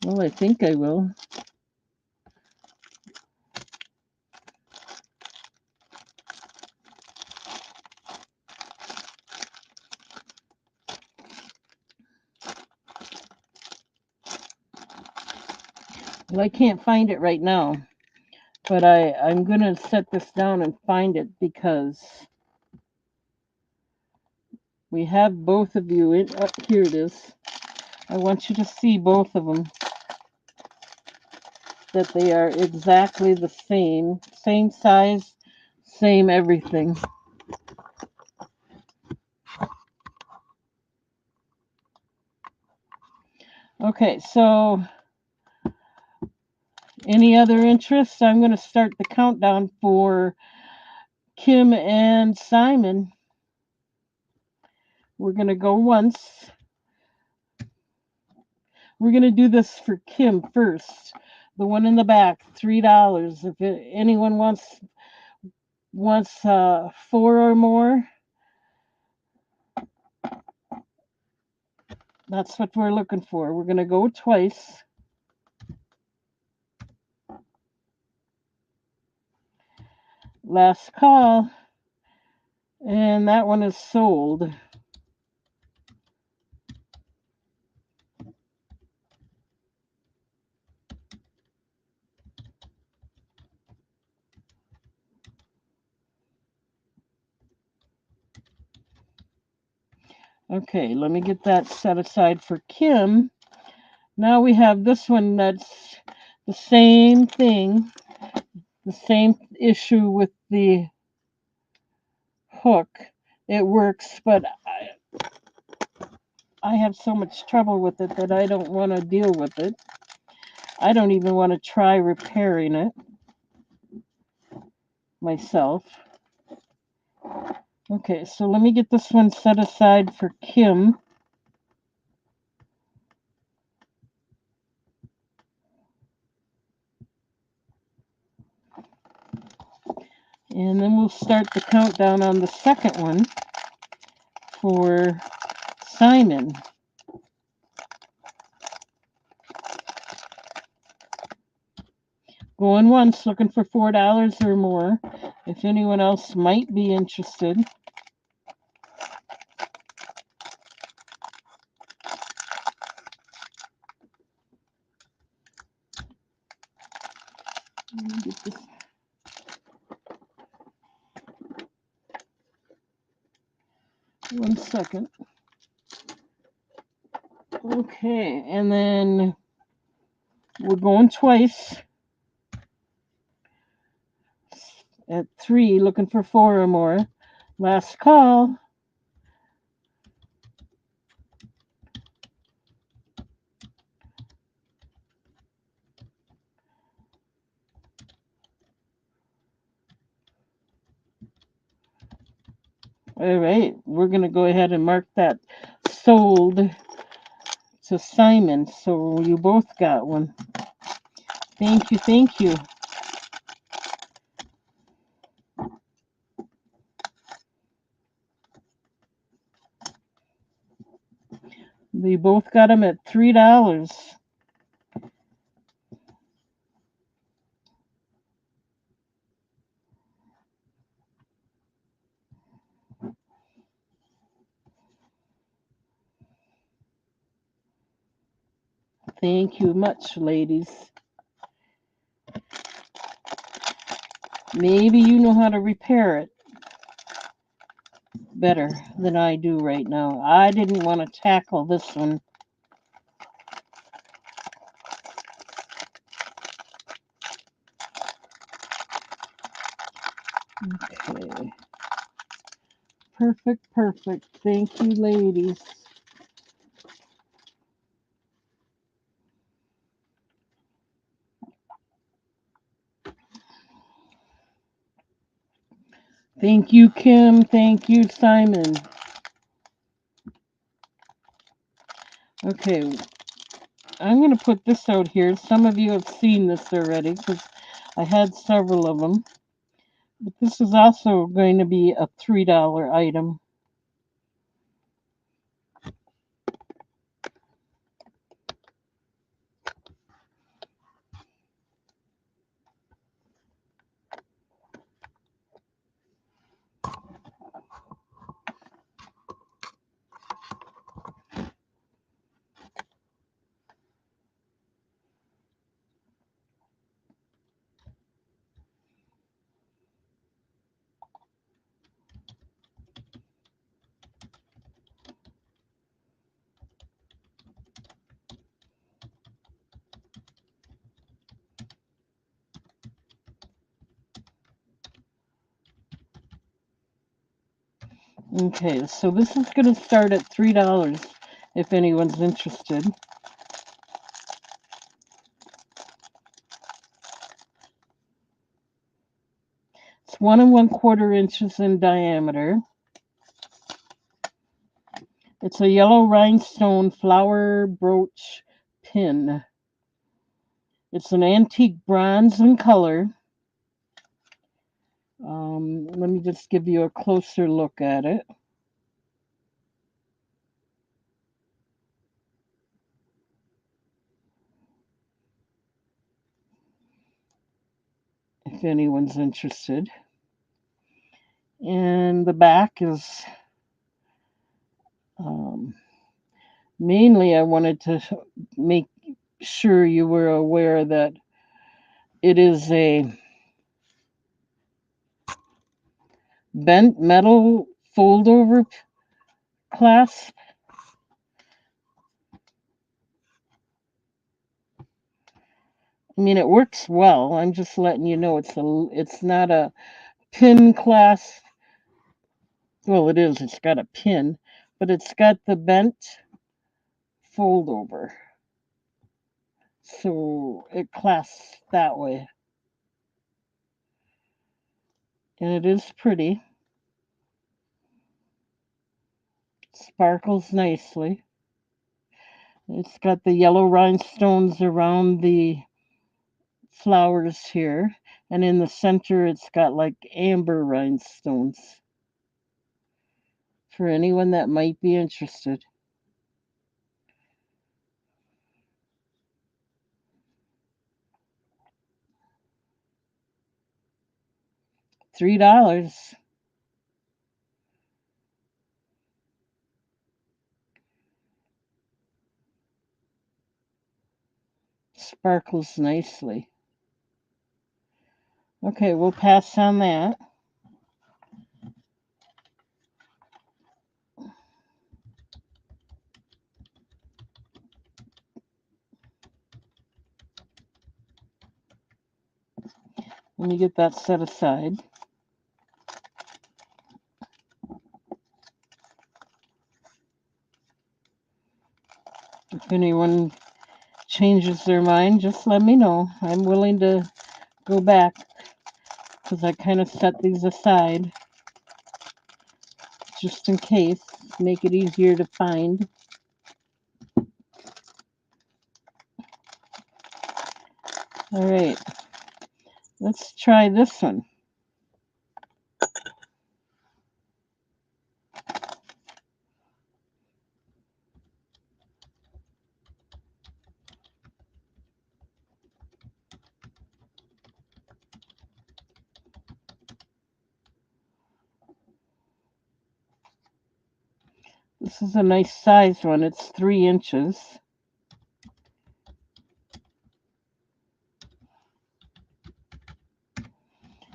Well, I think I will. Well, I can't find it right now, but I'm going to set this down and find it because we have both of you in. Here it is. I want you to see both of them, that they are exactly the same size, same everything. Okay, so any other interests? I'm going to start the countdown for Kim and Simon. We're going to go once. We're going to do this for Kim first. The one in the back, $3. If anyone wants 4 or more, that's what we're looking for. We're going to go twice. Last call. And that one is sold. Okay, let me get that set aside for Kim. Now we have this one that's the same thing, the same issue with the hook. It works, but I have so much trouble with it that I don't want to deal with it. I don't even want to try repairing it myself. Okay, so let me get this one set aside for Kim. And then we'll start the countdown on the second one for Simon. Going once, looking for $4 or more. If anyone else might be interested. One second. Okay, and then we're going twice at 3, looking for 4 or more. Last call. All right, we're going to go ahead and mark that sold to Simon. So you both got one. Thank you, thank you. They both got them at $3. Thank you much, ladies. Maybe you know how to repair it better than I do right now. I didn't want to tackle this one. Okay. Perfect, perfect. Thank you, ladies. Thank you, Kim. Thank you, Simon. Okay, I'm going to put this out here. Some of you have seen this already because I had several of them. But this is also going to be a $3 item. Okay, so this is going to start at $3 if anyone's interested. It's 1 1/4 inches in diameter. It's a yellow rhinestone flower brooch pin. It's an antique bronze in color. Let me just give you a closer look at it. If anyone's interested. And the back is mainly I wanted to make sure you were aware that it is a bent metal fold over clasp. I mean, it works well. I'm just letting you know it's not a pin clasp. Well, it is. It's got a pin, but it's got the bent fold over. So it clasps that way. And it is pretty. Sparkles nicely. It's got the yellow rhinestones around the flowers here. And in the center, it's got like amber rhinestones. For anyone that might be interested. $3. Sparkles nicely. Okay, we'll pass on that. Let me get that set aside. If anyone changes their mind, just let me know. I'm willing to go back because I kind of set these aside just in case, make it easier to find. All right, let's try this one. This is a nice size one. It's 3 inches.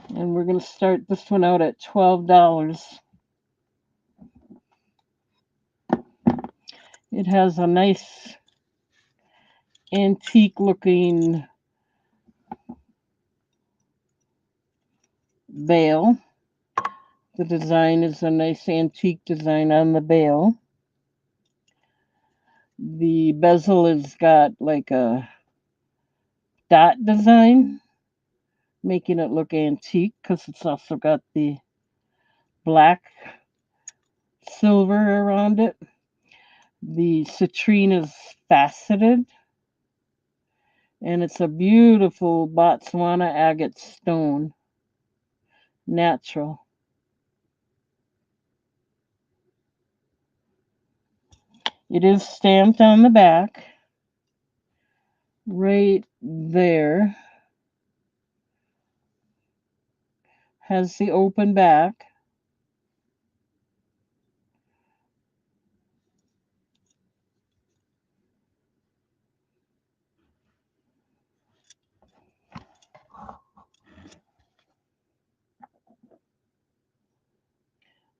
And we're going to start this one out at $12. It has a nice antique looking bail. The design is a nice antique design on the bail. The bezel has got like a dot design, making it look antique because it's also got the black silver around it. The citrine is faceted, and it's a beautiful Botswana agate stone, natural. It is stamped on the back, right there. Has the open back.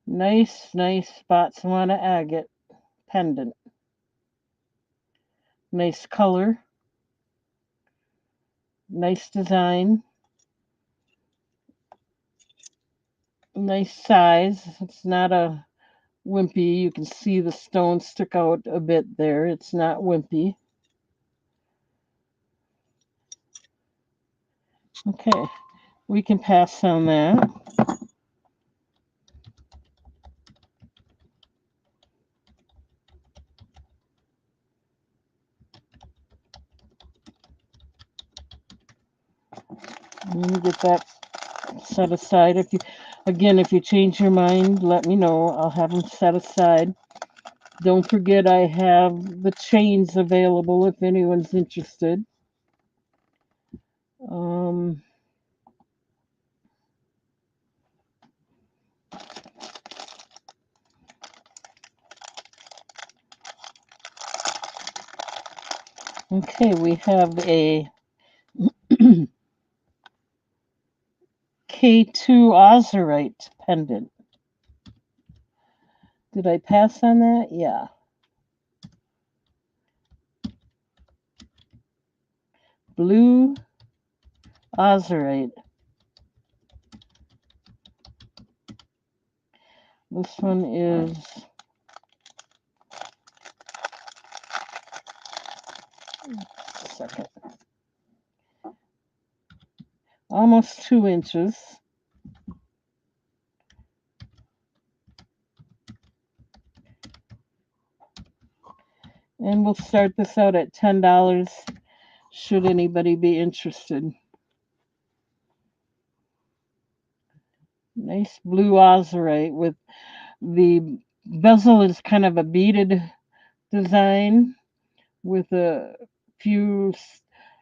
Nice Botswana agate pendant. Nice color, nice design, nice size. It's not a wimpy. You can see the stone stick out a bit there. It's not wimpy. Okay, we can pass on that. Let me get that set aside. If you change your mind, let me know. I'll have them set aside. Don't forget, I have the chains available if anyone's interested. Um, okay, we have a K2 Ozurite pendant. Did I pass on that? Yeah. Blue Ozurite. This one is second, almost 2 inches. And we'll start this out at $10 should anybody be interested. Nice blue Ozurite with the bezel is kind of a beaded design with a few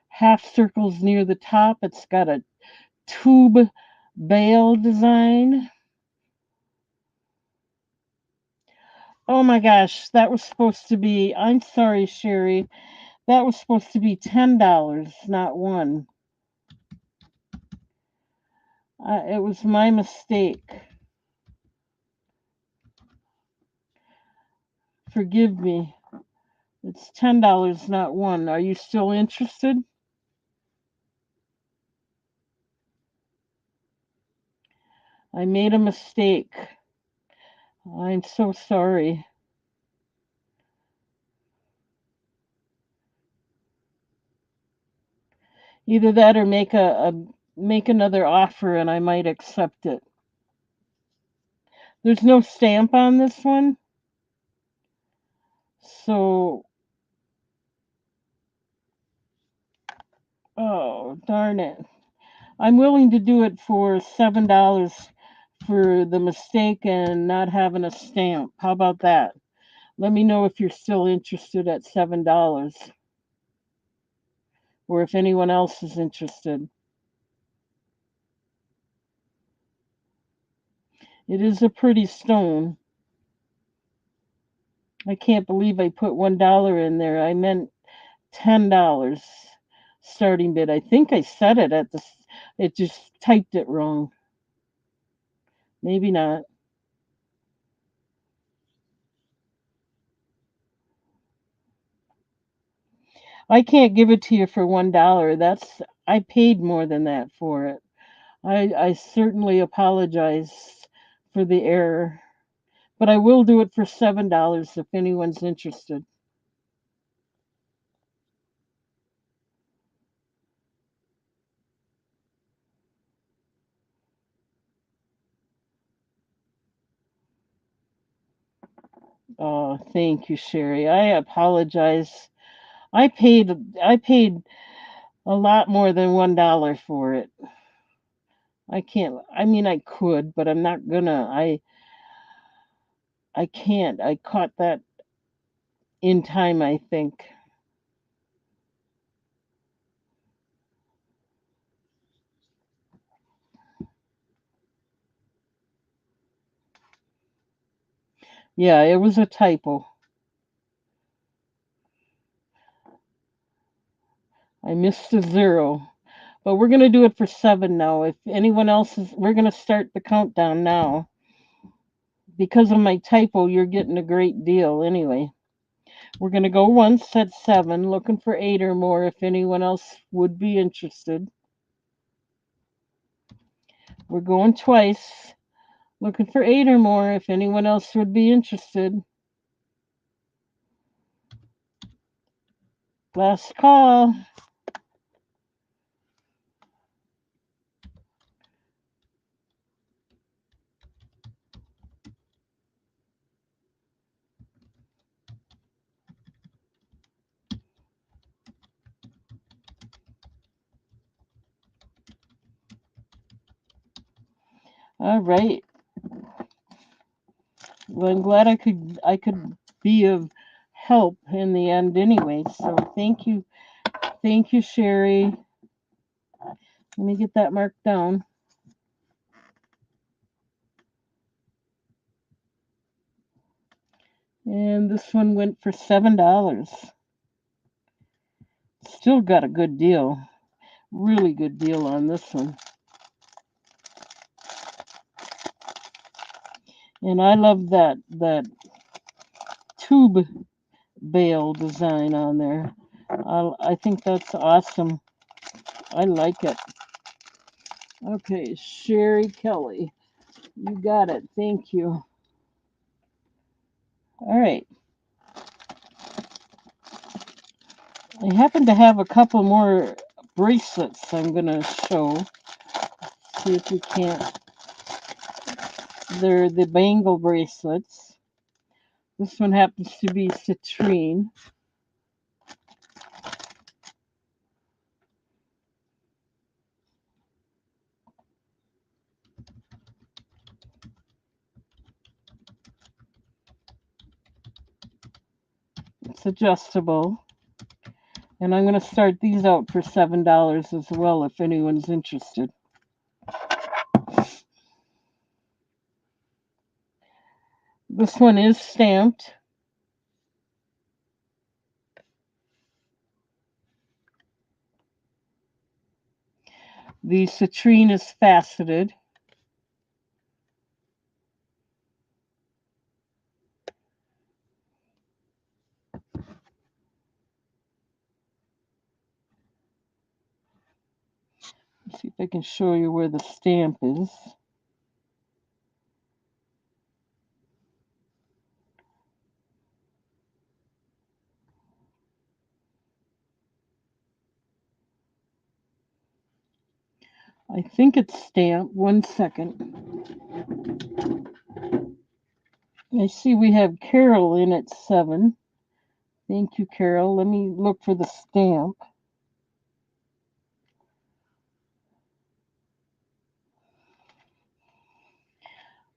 half circles near the top. It's got a tube bail design. Oh my gosh, that was supposed to be, I'm sorry, Sherry, that was supposed to be $10, not one. It was my mistake. Forgive me. It's $10, not one. Are you still interested? I made a mistake. I'm so sorry. Either that or make another offer and I might accept it. There's no stamp on this one. So, oh, darn it. I'm willing to do it for $7 for the mistake and not having a stamp. How about that? Let me know if you're still interested at $7 or if anyone else is interested. It is a pretty stone. I can't believe I put $1 in there. I meant $10 starting bid. I think I said it at the. It just typed it wrong. Maybe not. I can't give it to you for $1. I paid more than that for it. I certainly apologize for the error, but I will do it for $7 if anyone's interested. Oh, thank you, Sherry. I apologize. I paid a lot more than $1 for it. I can't. I mean, I could, but I'm not gonna. I can't. I caught that in time, I think. Yeah, it was a typo. I missed a zero. But we're gonna do it for 7 now. If anyone else is, we're gonna start the countdown now. Because of my typo, you're getting a great deal anyway. We're gonna go once at 7, looking for 8 or more if anyone else would be interested. We're going twice, looking for 8 or more if anyone else would be interested. Last call. All right. Well, I'm glad I could be of help in the end anyway. So thank you, Sherry. Let me get that marked down. And this one went for $7. Still got a good deal. Really good deal on this one. And I love that tube bale design on there. I think that's awesome. I like it. Okay, Sherry Kelly. You got it. Thank you. All right. I happen to have a couple more bracelets I'm going to show. See if you can't. They're the bangle bracelets. This one happens to be citrine. It's adjustable. And I'm going to start these out for $7 as well if anyone's interested. This one is stamped. The citrine is faceted. Let's see if I can show you where the stamp is. I think it's stamped. 1 second. I see we have Carol in at 7. Thank you, Carol. Let me look for the stamp.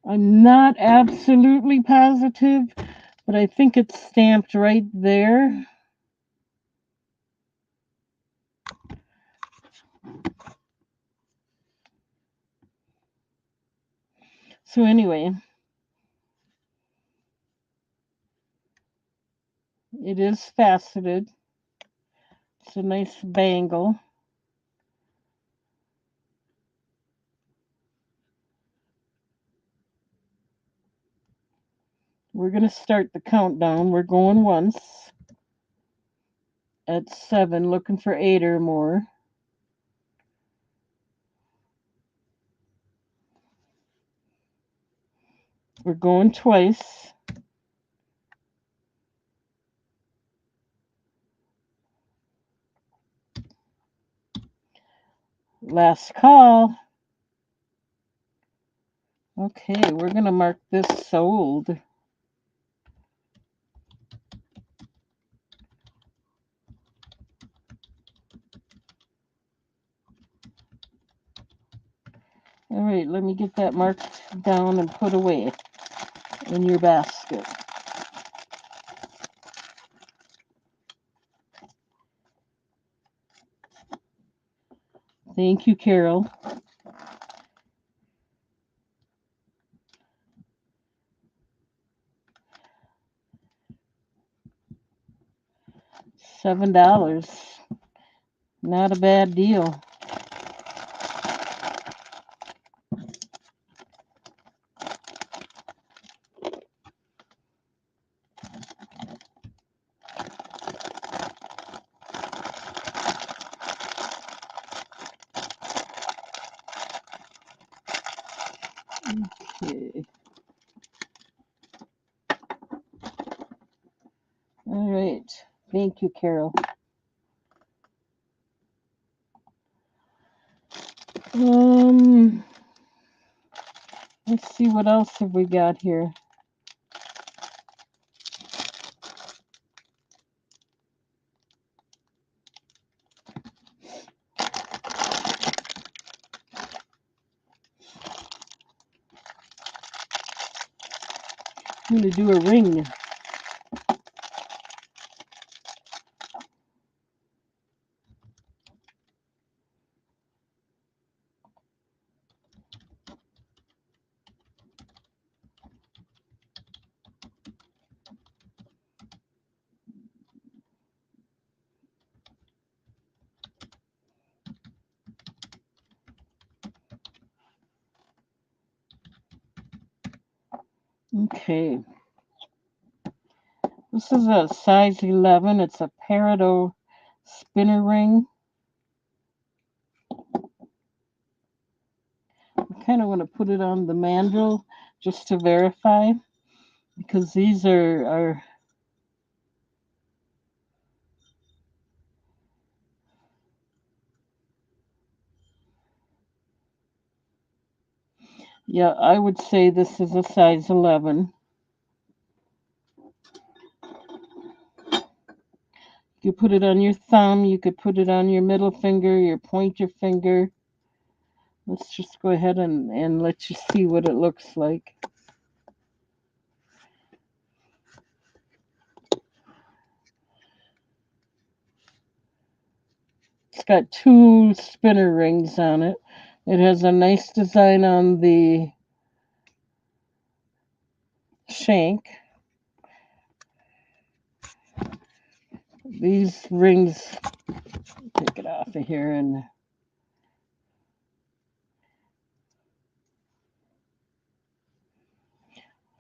I'm not absolutely positive, but I think it's stamped right there. So anyway, it is faceted. It's a nice bangle. We're going to start the countdown. We're going once at 7, looking for 8 or more. We're going twice. Last call. Okay, we're going to mark this sold. All right, let me get that marked down and put away in your basket. Thank you, Carol. $7. Not a bad deal. Okay. All right. Thank you, Carol. Let's see, what else have we got here? I'm going to do a ring. Okay. This is a size 11. It's a peridot spinner ring. I kind of want to put it on the mandrel just to verify, because these are yeah, I would say this is a size 11. You put it on your thumb, you could put it on your middle finger, your pointer finger. Let's just go ahead and let you see what it looks like. It's got 2 spinner rings on it. It has a nice design on the shank. These rings, take it off of here, and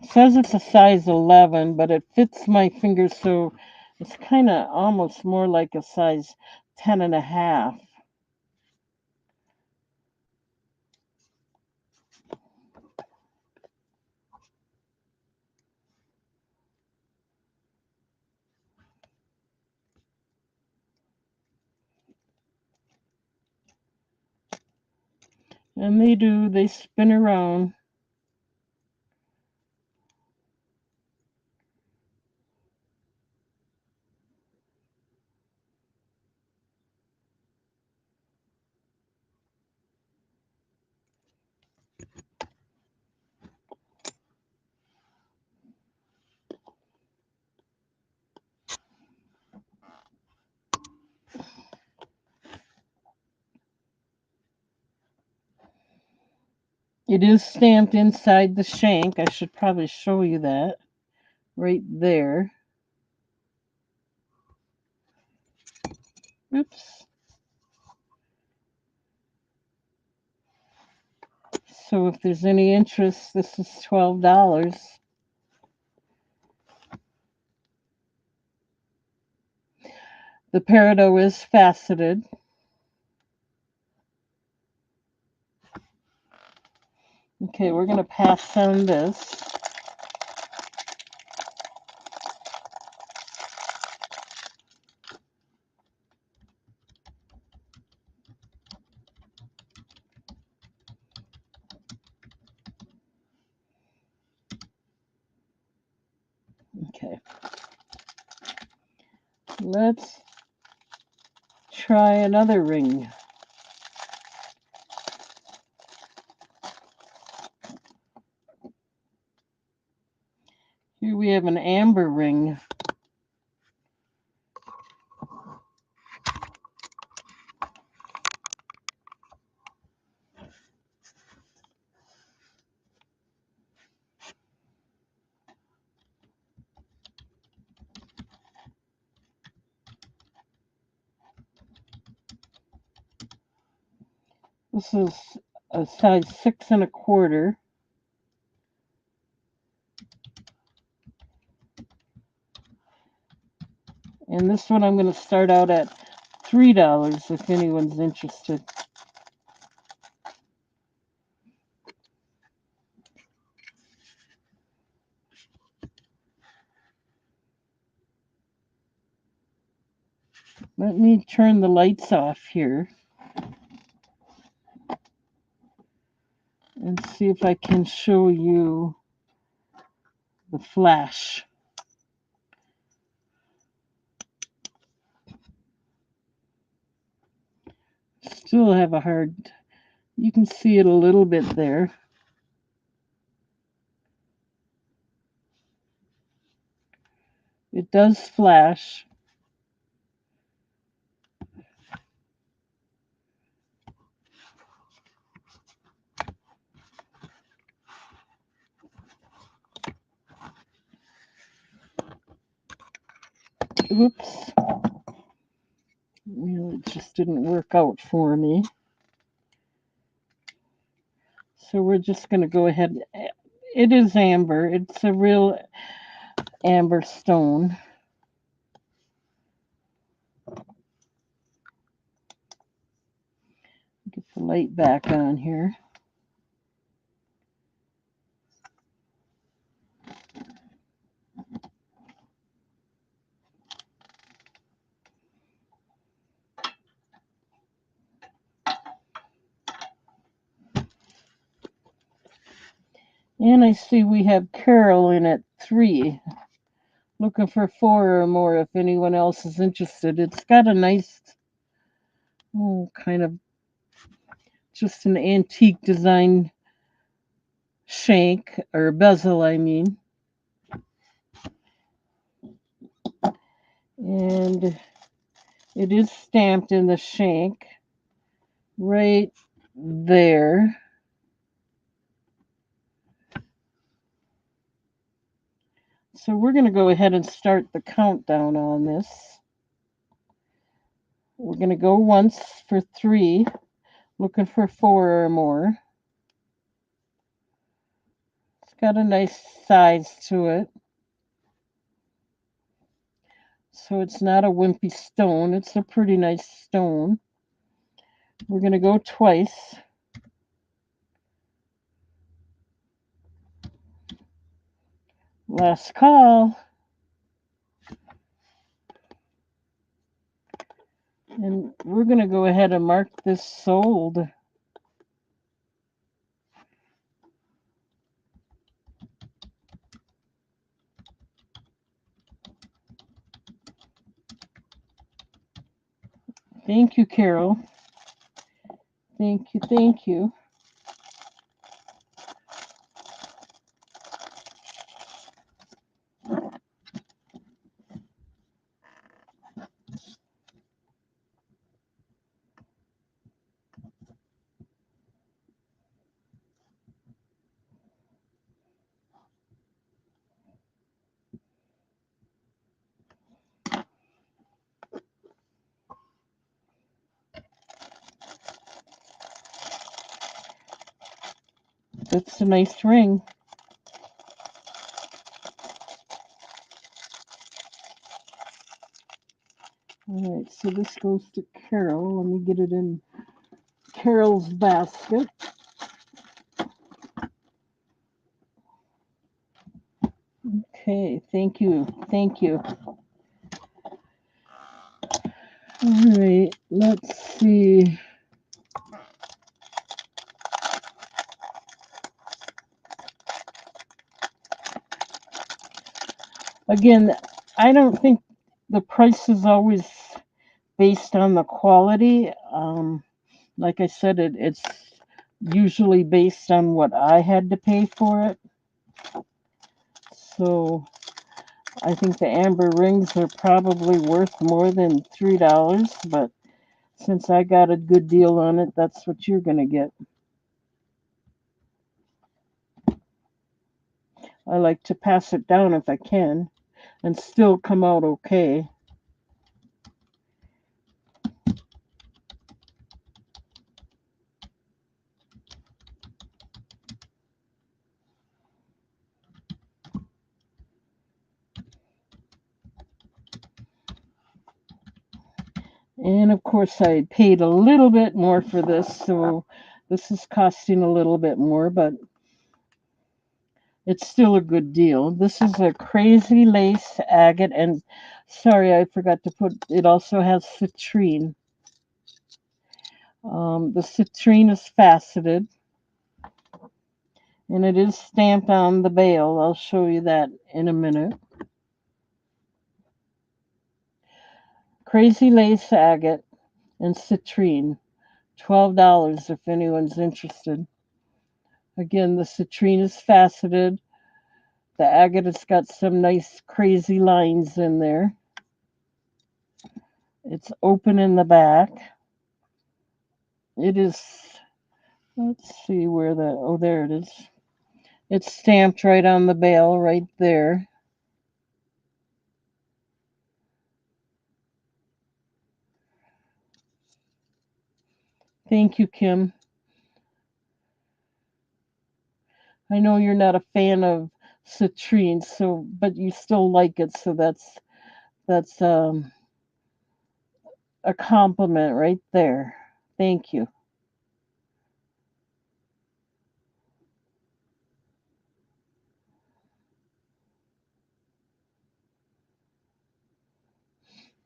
it says it's a size 11, but it fits my finger, so it's kind of almost more like a size 10 and a half. And they spin around. It is stamped inside the shank. I should probably show you that right there. Oops. So if there's any interest, this is $12. The peridot is faceted. Okay, we're going to pass on this. Okay. Let's try another ring. we have an amber ring. This is a size 6 1/4. And this one I'm going to start out at $3 if anyone's interested. Let me turn the lights off here and see if I can show you the flash. Still have a hard, you can see it a little bit there. It does flash. Whoops. Well, it just didn't work out for me. So we're just going to go ahead. It is amber. It's a real amber stone. Get the light back on here. And I see we have Carol in at 3. Looking for 4 or more if anyone else is interested. It's got a nice, kind of just an antique design shank, or bezel, I mean. And it is stamped in the shank right there. So we're going to go ahead and start the countdown on this. We're going to go once for 3, looking for 4 or more. It's got a nice size to it. So it's not a wimpy stone. It's a pretty nice stone. We're going to go twice. Last call. And we're going to go ahead and mark this sold. Thank you, Carol. Thank you, thank you. That's a nice ring. All right, so this goes to Carol. Let me get it in Carol's basket. Okay, thank you, thank you. All right, let's see. Again, I don't think the price is always based on the quality. Like I said, it's usually based on what I had to pay for it. So I think the amber rings are probably worth more than $3, but since I got a good deal on it, that's what you're going to get. I like to pass it down if I can and still come out okay. And of course, I paid a little bit more for this, so this is costing a little bit more, but it's still a good deal. This is a crazy lace agate, and sorry, I forgot to put it also has citrine. The citrine is faceted, and it is stamped on the bail. I'll show you that in a minute. Crazy lace agate and citrine, $12 if anyone's interested. Again, the citrine is faceted. The agate has got some nice crazy lines in there. It's open in the back. It is, let's see where the, oh, there it is. It's stamped right on the bail right there. Thank you, Kim. I know you're not a fan of citrine, so but you still like it, so that's a compliment right there. Thank you.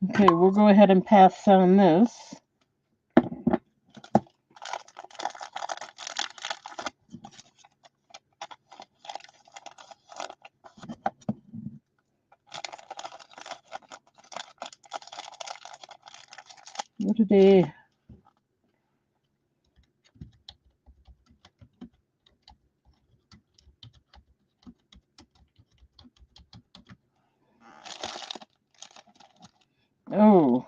Okay, we'll go ahead and pass on this. What did they? Oh,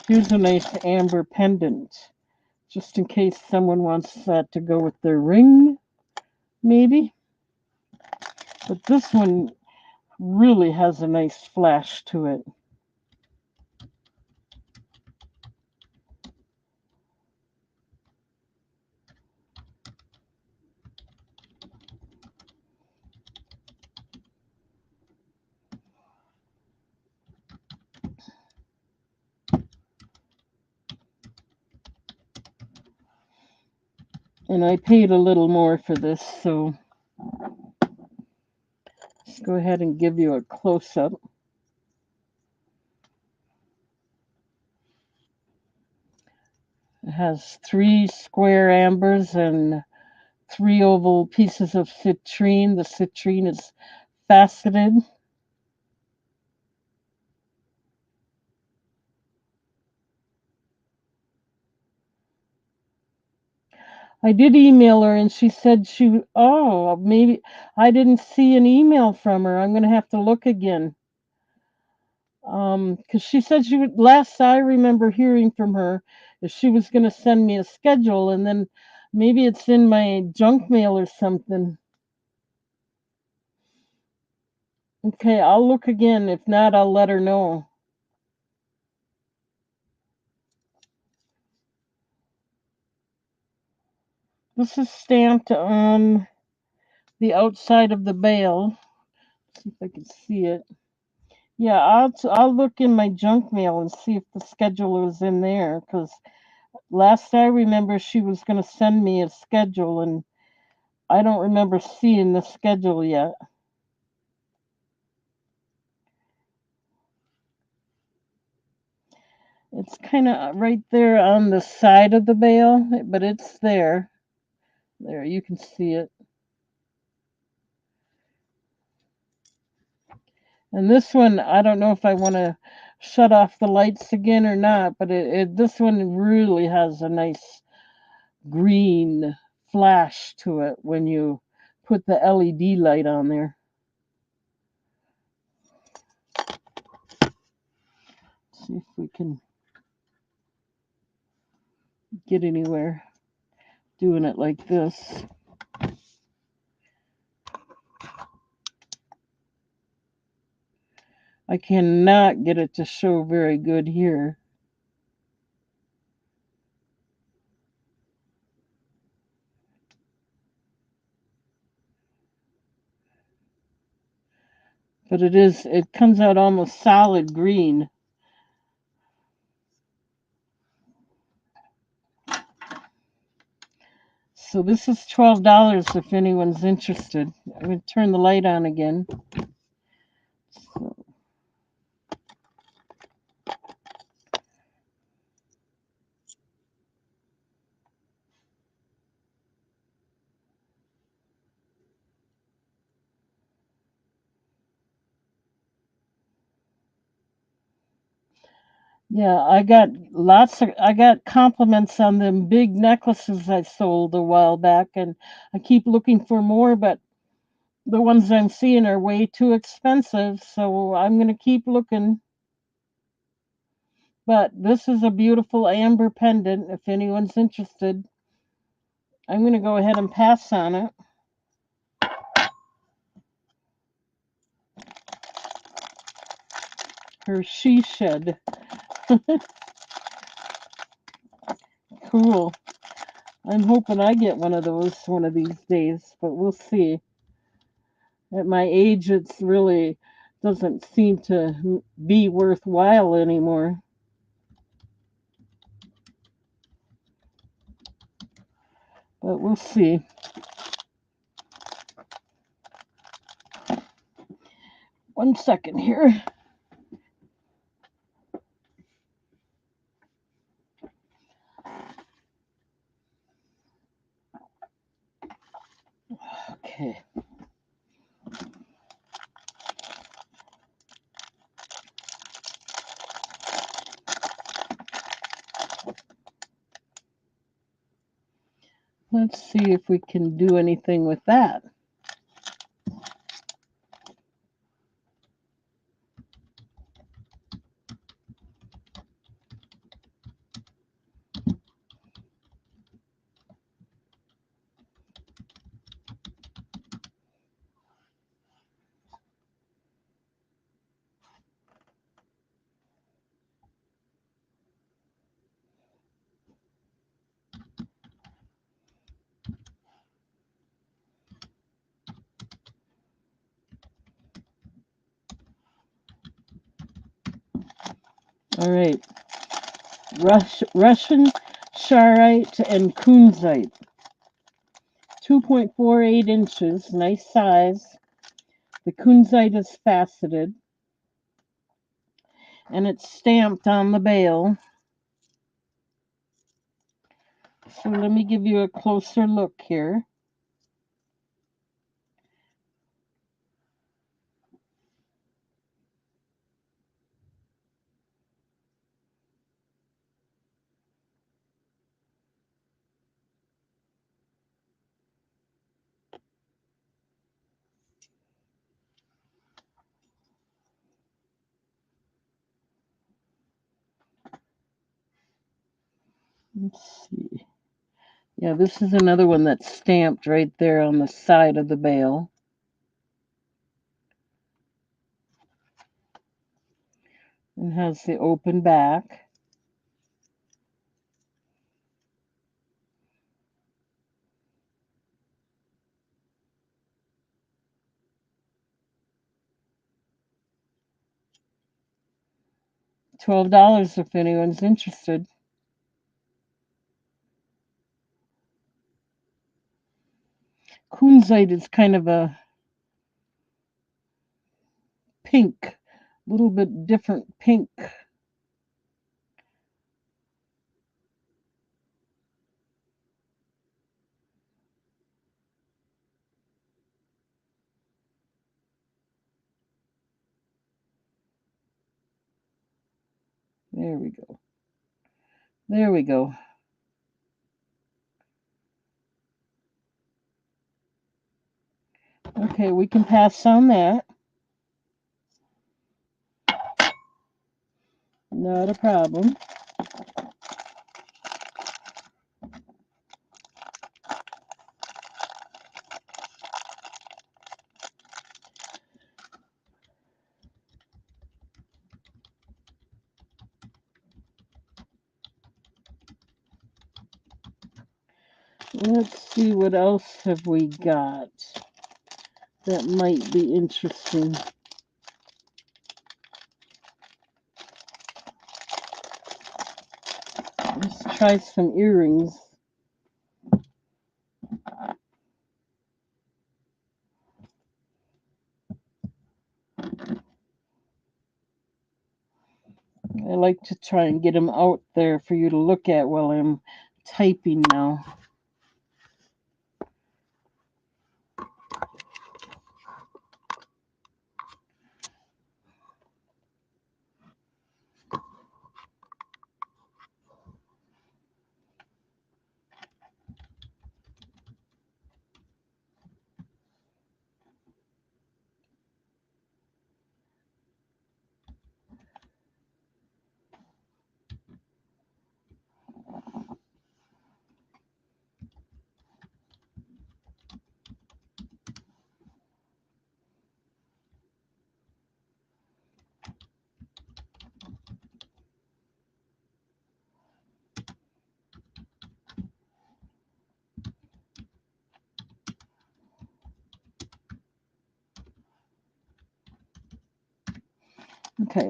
here's a nice amber pendant, just in case someone wants that to go with their ring, maybe. But this one really has a nice flash to it. And I paid a little more for this, so let's go ahead and give you a close up. It has 3 square ambers and 3 oval pieces of citrine. The citrine is faceted. I did email her and she said oh, maybe I didn't see an email from her. I'm going to have to look again. Because she said she would, last I remember hearing from her, is she was going to send me a schedule, and then maybe it's in my junk mail or something. Okay, I'll look again. If not, I'll let her know. This is stamped on the outside of the bail. Let's see if I can see it. Yeah, I'll look in my junk mail and see if the schedule is in there. Because last I remember, she was going to send me a schedule, and I don't remember seeing the schedule yet. It's kind of right there on the side of the bail, but it's there. There, you can see it. And this one, I don't know if I want to shut off the lights again or not, but this one really has a nice green flash to it when you put the LED light on there. See if we can get anywhere doing it like this. I cannot get it to show very good here. But it comes out almost solid green. So this is $12 if anyone's interested. I'm going to turn the light on again. So, yeah, I got compliments on them big necklaces I sold a while back, and I keep looking for more, but the ones I'm seeing are way too expensive, so I'm going to keep looking. But this is a beautiful amber pendant if anyone's interested. I'm going to go ahead and pass on it. Her she shed. Cool. I'm hoping I get one of those one of these days, but we'll see. At my age, it's really doesn't seem to be worthwhile anymore. But we'll see. One second here. Okay. Let's see if we can do anything with that. All right. Russian Charite and Kunzite. 2.48 inches, nice size. The Kunzite is faceted and it's stamped on the bail. So let me give you a closer look here. Let's see. Yeah, this is another one that's stamped right there on the side of the bail. And has the open back. $12 if anyone's interested. Kunzite is kind of a pink, a little bit different pink. There we go. There we go. Okay, we can pass on that. Not a problem. Let's see what else have we got that might be interesting. Let's try some earrings. I like to try and get them out there for you to look at while I'm typing now. Okay,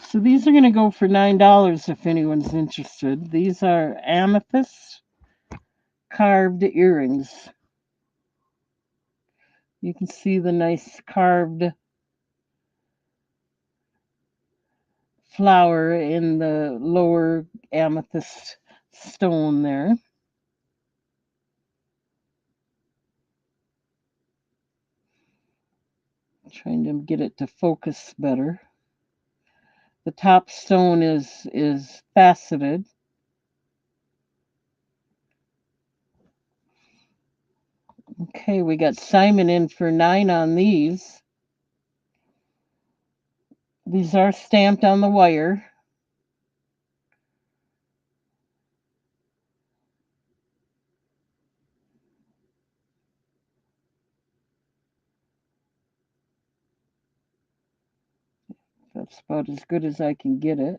so these are going to go for $9 if anyone's interested. These are amethyst carved earrings. You can see the nice carved flower in the lower amethyst stone there. Trying to get it to focus better. The top stone is faceted. Okay, we got Simon in for 9 on these. These are stamped on the wire. That's about as good as I can get it.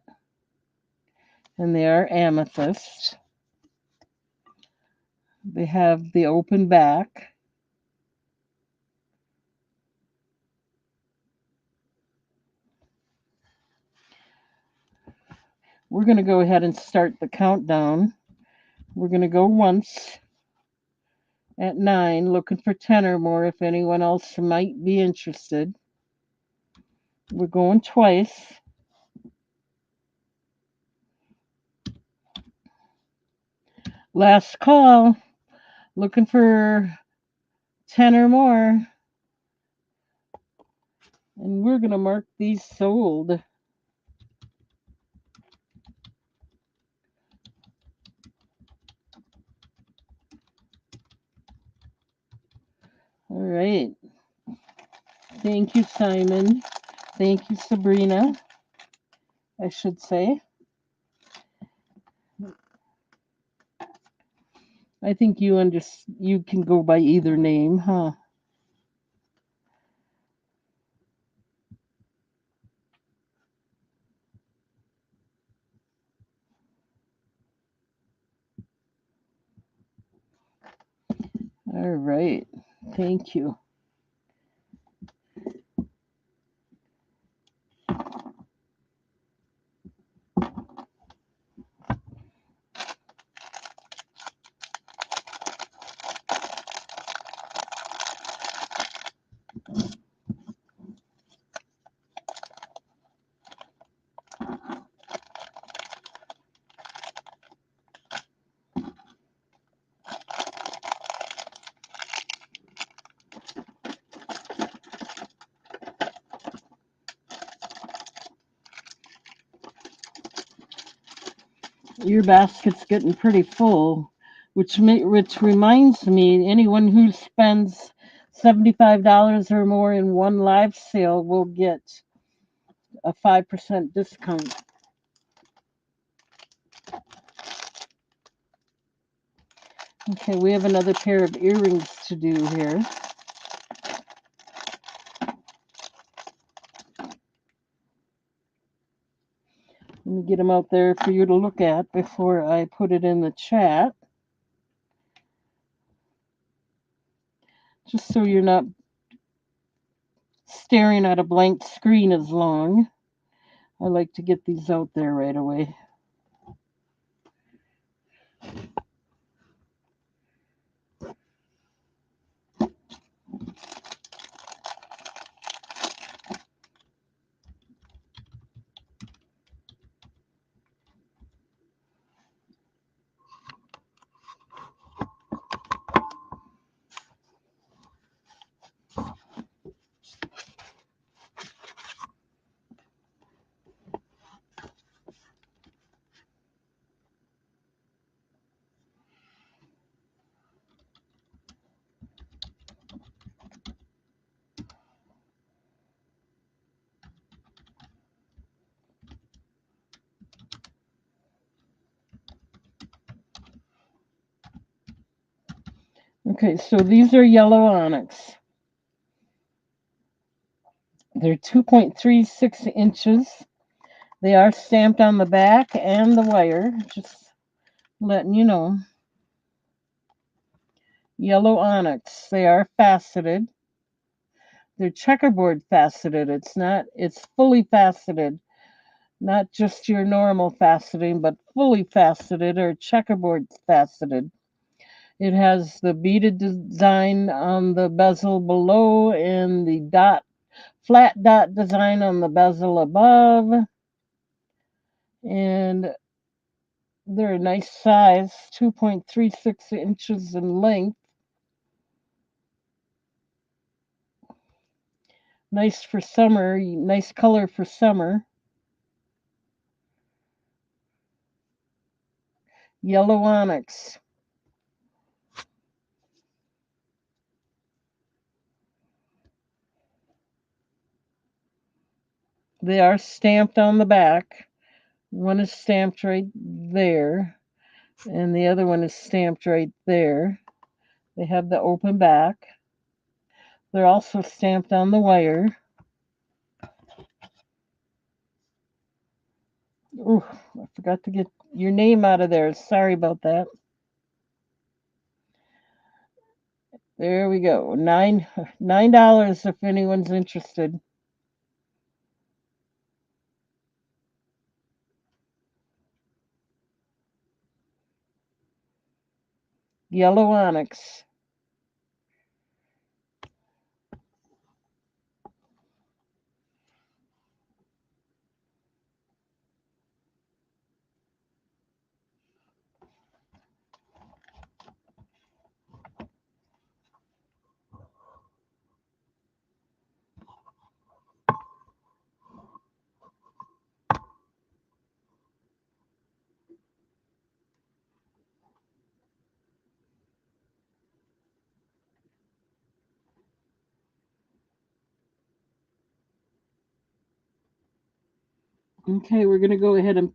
And they are amethyst. They have the open back. We're going to go ahead and start the countdown. We're going to go once at 9, looking for 10 or more if anyone else might be interested. We're going twice. Last call, looking for 10 or more. And we're going to mark these sold. All right. Thank you, Simon. Thank you, Sabrina, I should say. I think you can go by either name, huh? All right. Thank you. Your basket's getting pretty full, which reminds me, anyone who spends $75 or more in one live sale will get a 5% discount. Okay, we have another pair of earrings to do here. Let me get them out there for you to look at before I put it in the chat. Just so you're not staring at a blank screen as long. I like to get these out there right away. Okay, so these are yellow onyx. They're 2.36 inches. They are stamped on the back and the wire, just letting you know. Yellow onyx. They are faceted. They're checkerboard faceted. It's fully faceted. Not just your normal faceting, but fully faceted or checkerboard faceted. It has the beaded design on the bezel below and the flat dot design on the bezel above. And they're a nice size, 2.36 inches in length. Nice for summer, nice color for summer. Yellow onyx. They are stamped on the back. One is stamped right there, and the other one is stamped right there. They have the open back. They're also stamped on the wire. Ooh, I forgot to get your name out of there. Sorry about that. There we go. $9 if anyone's interested. Yellow onyx. Okay, we're going to go ahead and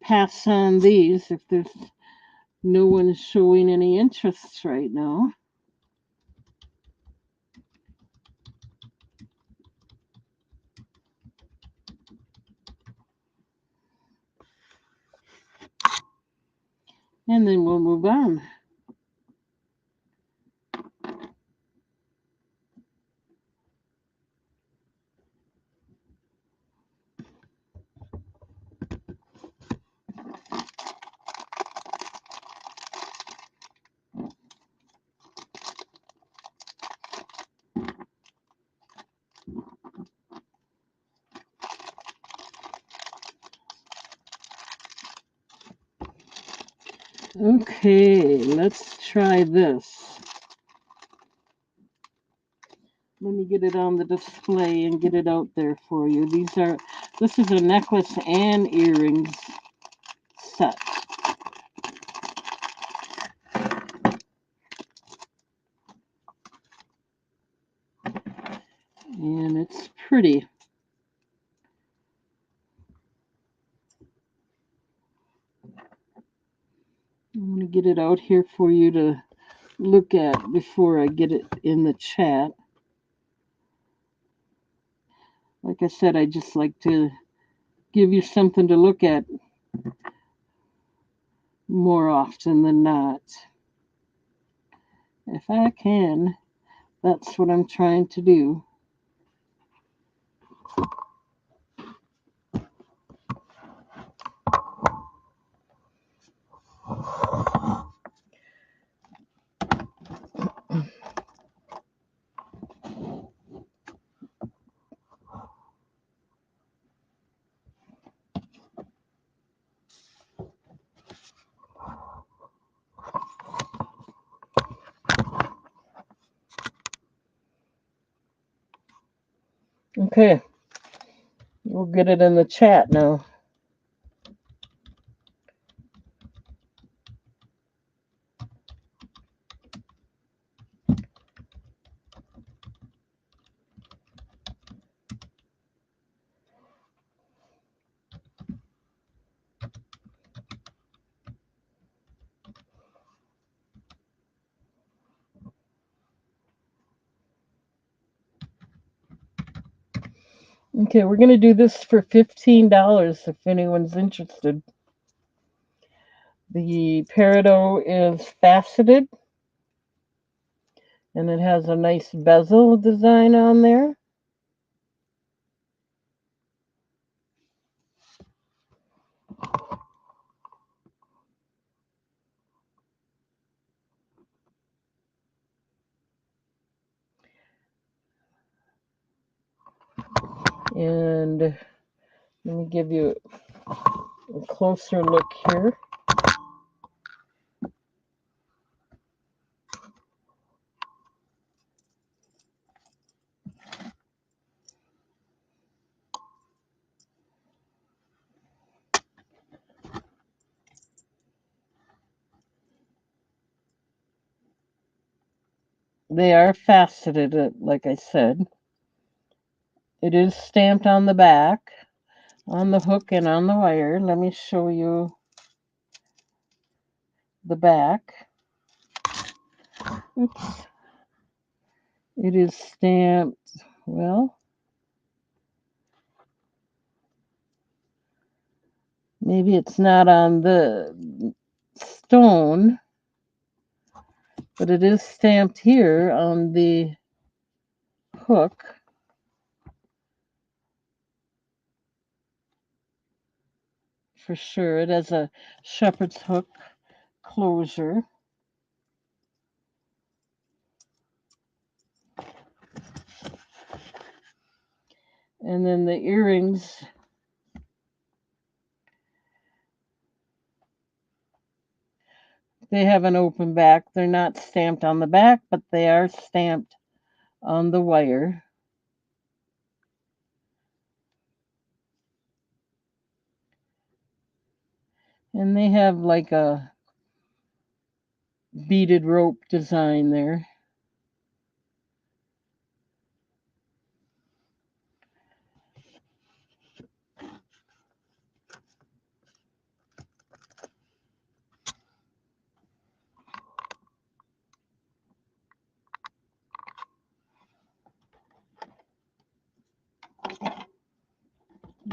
pass on these if there's no one showing any interest right now. And then we'll move on. Okay, let's try this. Let me get it on the display and get it out there for you. This is a necklace and earrings set. And it's pretty. I'm going to get it out here for you to look at before I get it in the chat. Like I said, I just like to give you something to look at more often than not. If I can, that's what I'm trying to do. Okay, we'll get it in the chat now. Okay, we're going to do this for $15 if anyone's interested. The peridot is faceted, and it has a nice bezel design on there. And let me give you a closer look here. They are faceted, like I said. It is stamped on the back, on the hook and on the wire. Let me show you the back. Oops. It is stamped, well, maybe it's not on the stone, but it is stamped here on the hook. For sure, it has a shepherd's hook closure. And then the earrings, they have an open back. They're not stamped on the back, but they are stamped on the wire. And they have like a beaded rope design there.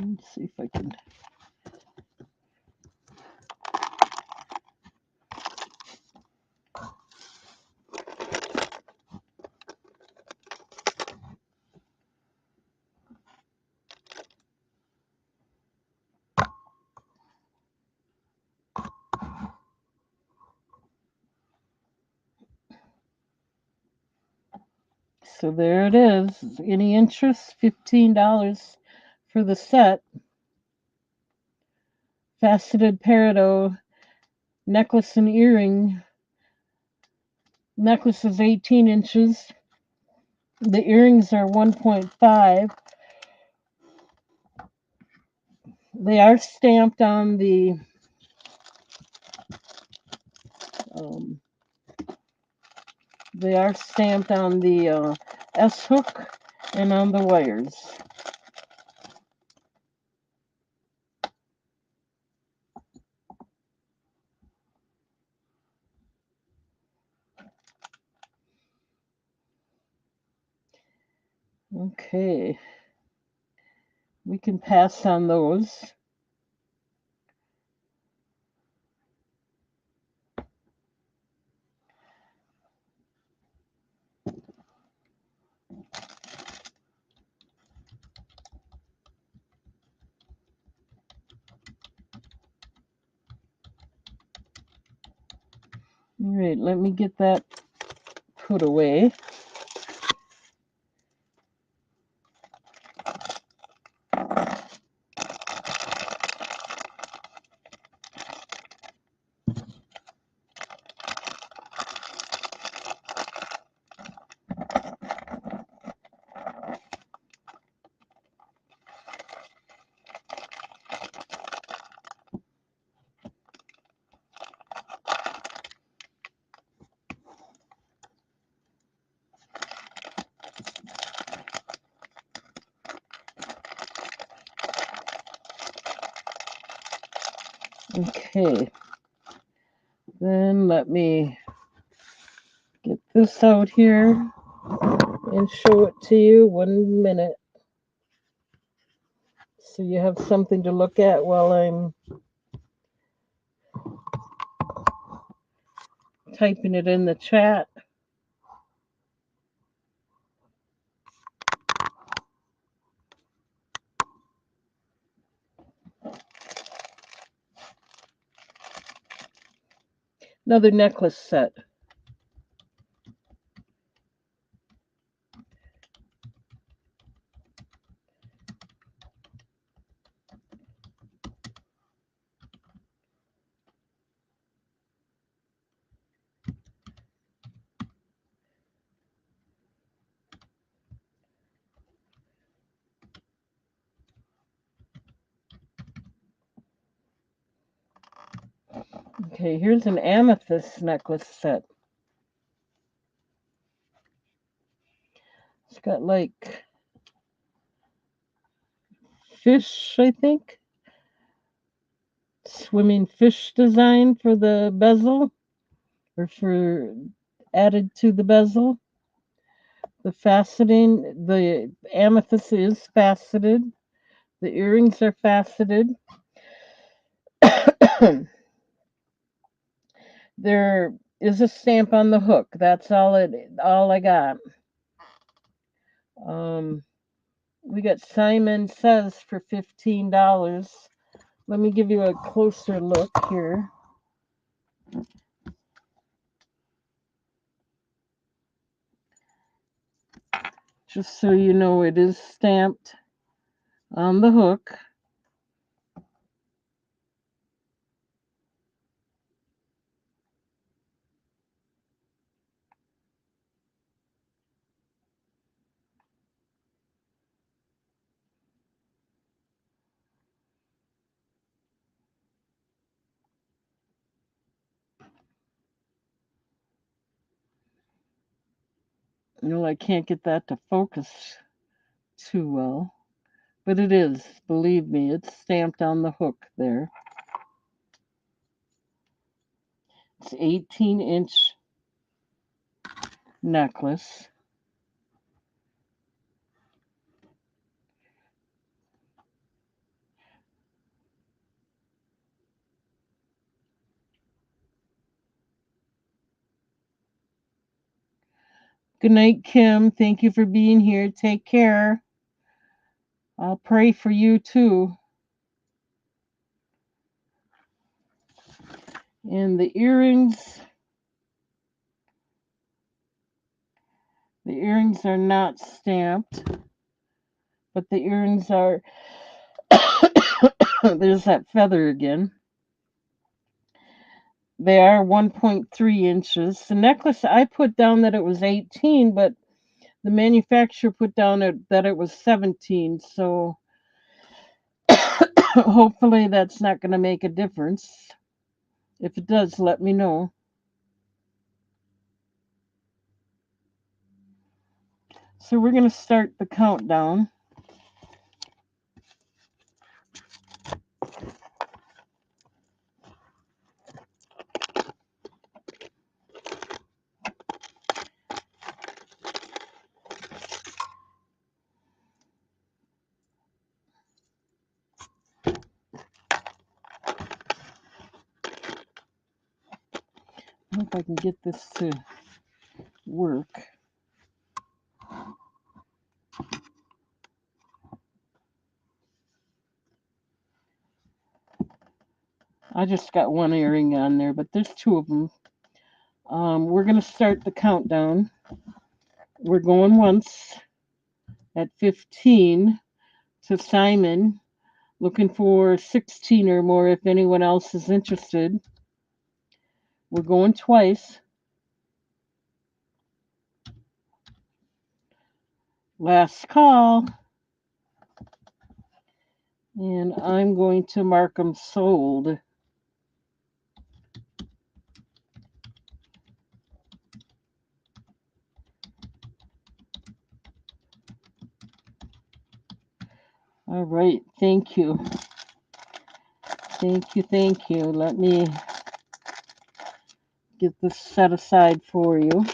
Let's see if I can. So there it is. Any interest? $15 for the set. Faceted peridot necklace and earring. Necklace is 18 inches. The earrings are 1.5. They are stamped on the S hook and on the wires. Okay. We can pass on those. All right, let me get that put away. Okay. Then let me get this out here and show it to you. 1 minute. So you have something to look at while I'm typing it in the chat. Another necklace set. Okay, here's an amethyst necklace set. It's got like fish, I think. Swimming fish design for the bezel, or for added to the bezel. The faceting, the amethyst is faceted. The earrings are faceted. There is a stamp on the hook. That's all I got. We got Simon Says for $15. Let me give you a closer look here. Just so you know, it is stamped on the hook. You know, I can't get that to focus too well, but it is, believe me, it's stamped on the hook there. It's 18-inch necklace. Good night, Kim. Thank you for being here. Take care. I'll pray for you too. And the earrings are not stamped, but the earrings are there's that feather again. They are 1.3 inches. The necklace, I put down that it was 18, but the manufacturer put down that it was 17. So hopefully that's not going to make a difference. If it does, let me know. So we're going to start the countdown. hope I can get this to work. I just got one earring on there, but there's two of them. We're going to start the countdown. We're going once at 15 to Simon, looking for 16 or more if anyone else is interested. We're going twice. Last call. And I'm going to mark them sold. All right, thank you. Thank you. Let me get this set aside for you.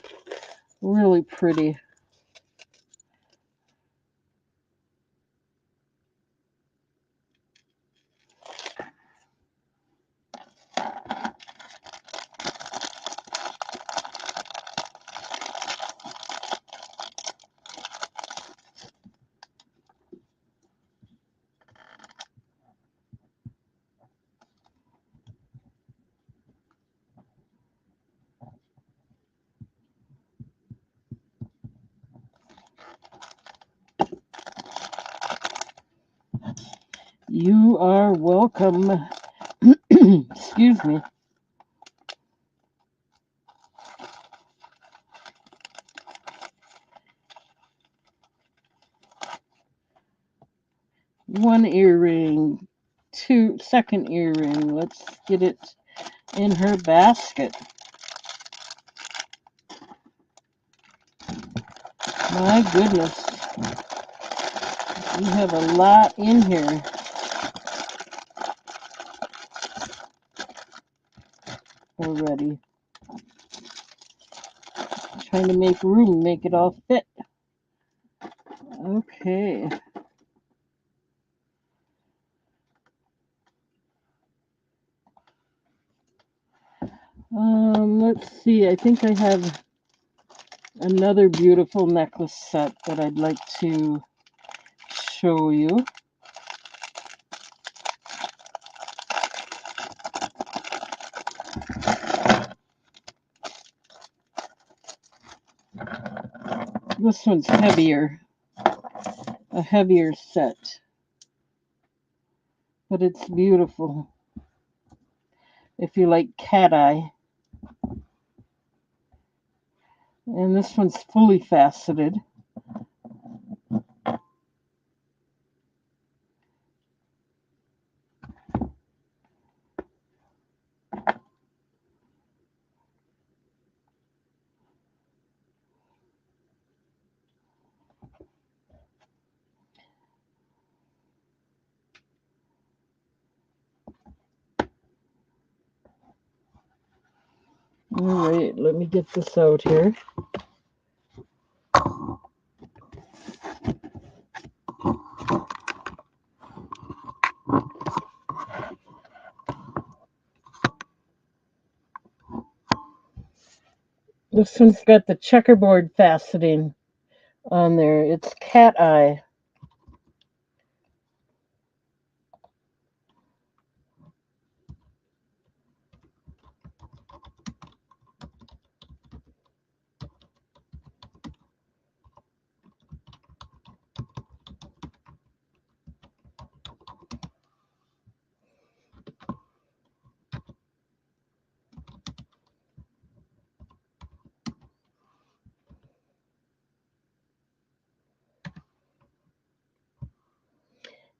Really pretty. You are welcome. Excuse me. One earring, second earring. Let's get it in her basket. My goodness. We have a lot in here. Already. Trying to make room, make it all fit. Okay. Let's see. I think I have another beautiful necklace set that I'd like to show you. This one's heavier, a heavier set, but it's beautiful. If you like cat eye. And this one's fully faceted. All right, let me get this out here. This one's got the checkerboard faceting on there. It's cat eye.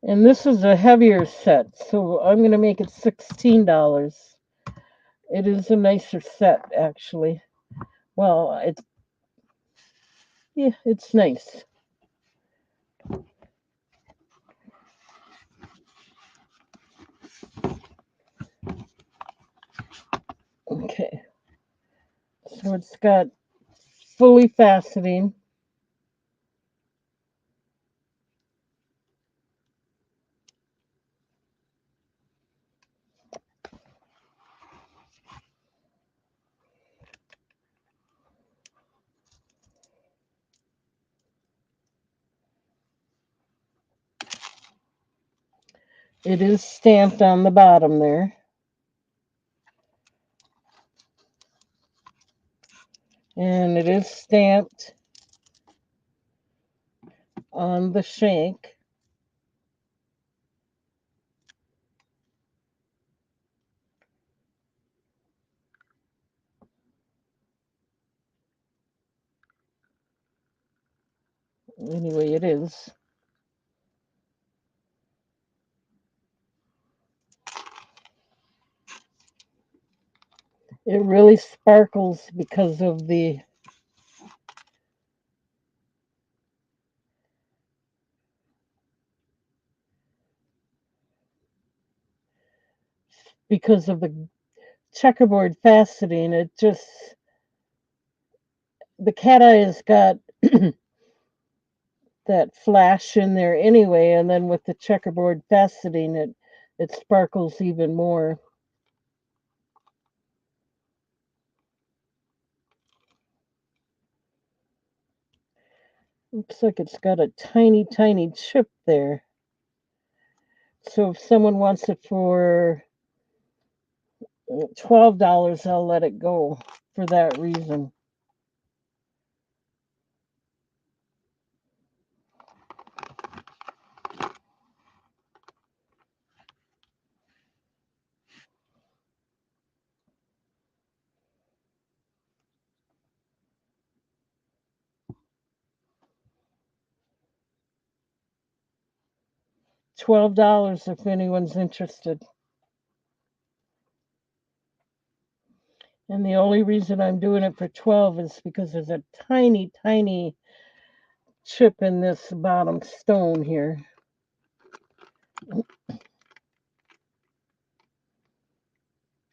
And this is a heavier set, so I'm going to make it $16. It is a nicer set, actually. Well, it's nice. Okay. So it's got fully faceting. It is stamped on the bottom there. And it is stamped on the shank. Anyway, it is. It really sparkles because of the checkerboard faceting. It just, the cat eye has got that flash in there anyway, and then with the checkerboard faceting, it sparkles even more. Looks like it's got a tiny, tiny chip there. So if someone wants it for $12, I'll let it go for that reason. $12 if anyone's interested. And the only reason I'm doing it for 12 is because there's a tiny, tiny chip in this bottom stone here.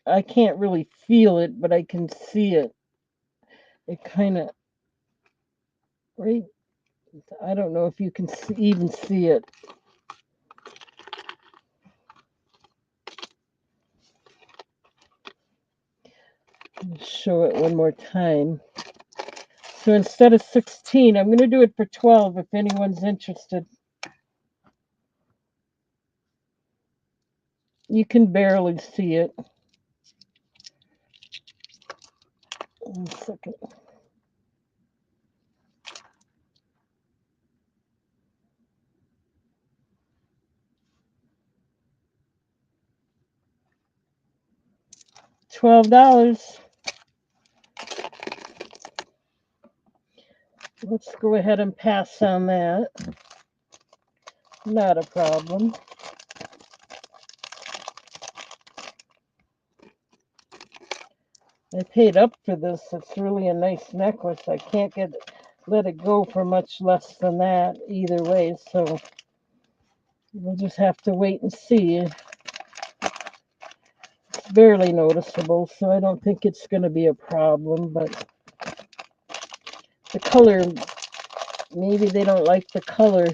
I can't really feel it, but I can see it. It kind of, right? I don't know if you can even see it. Show it one more time. So instead of 16, I'm going to do it for 12 if anyone's interested. You can barely see it. One second. $12. Let's go ahead and pass on that. Not a problem. I paid up for this. It's really a nice necklace. I can't let it go for much less than that either way. So we'll just have to wait and see. It's barely noticeable, so I don't think it's going to be a problem. But the color, maybe they don't like the color.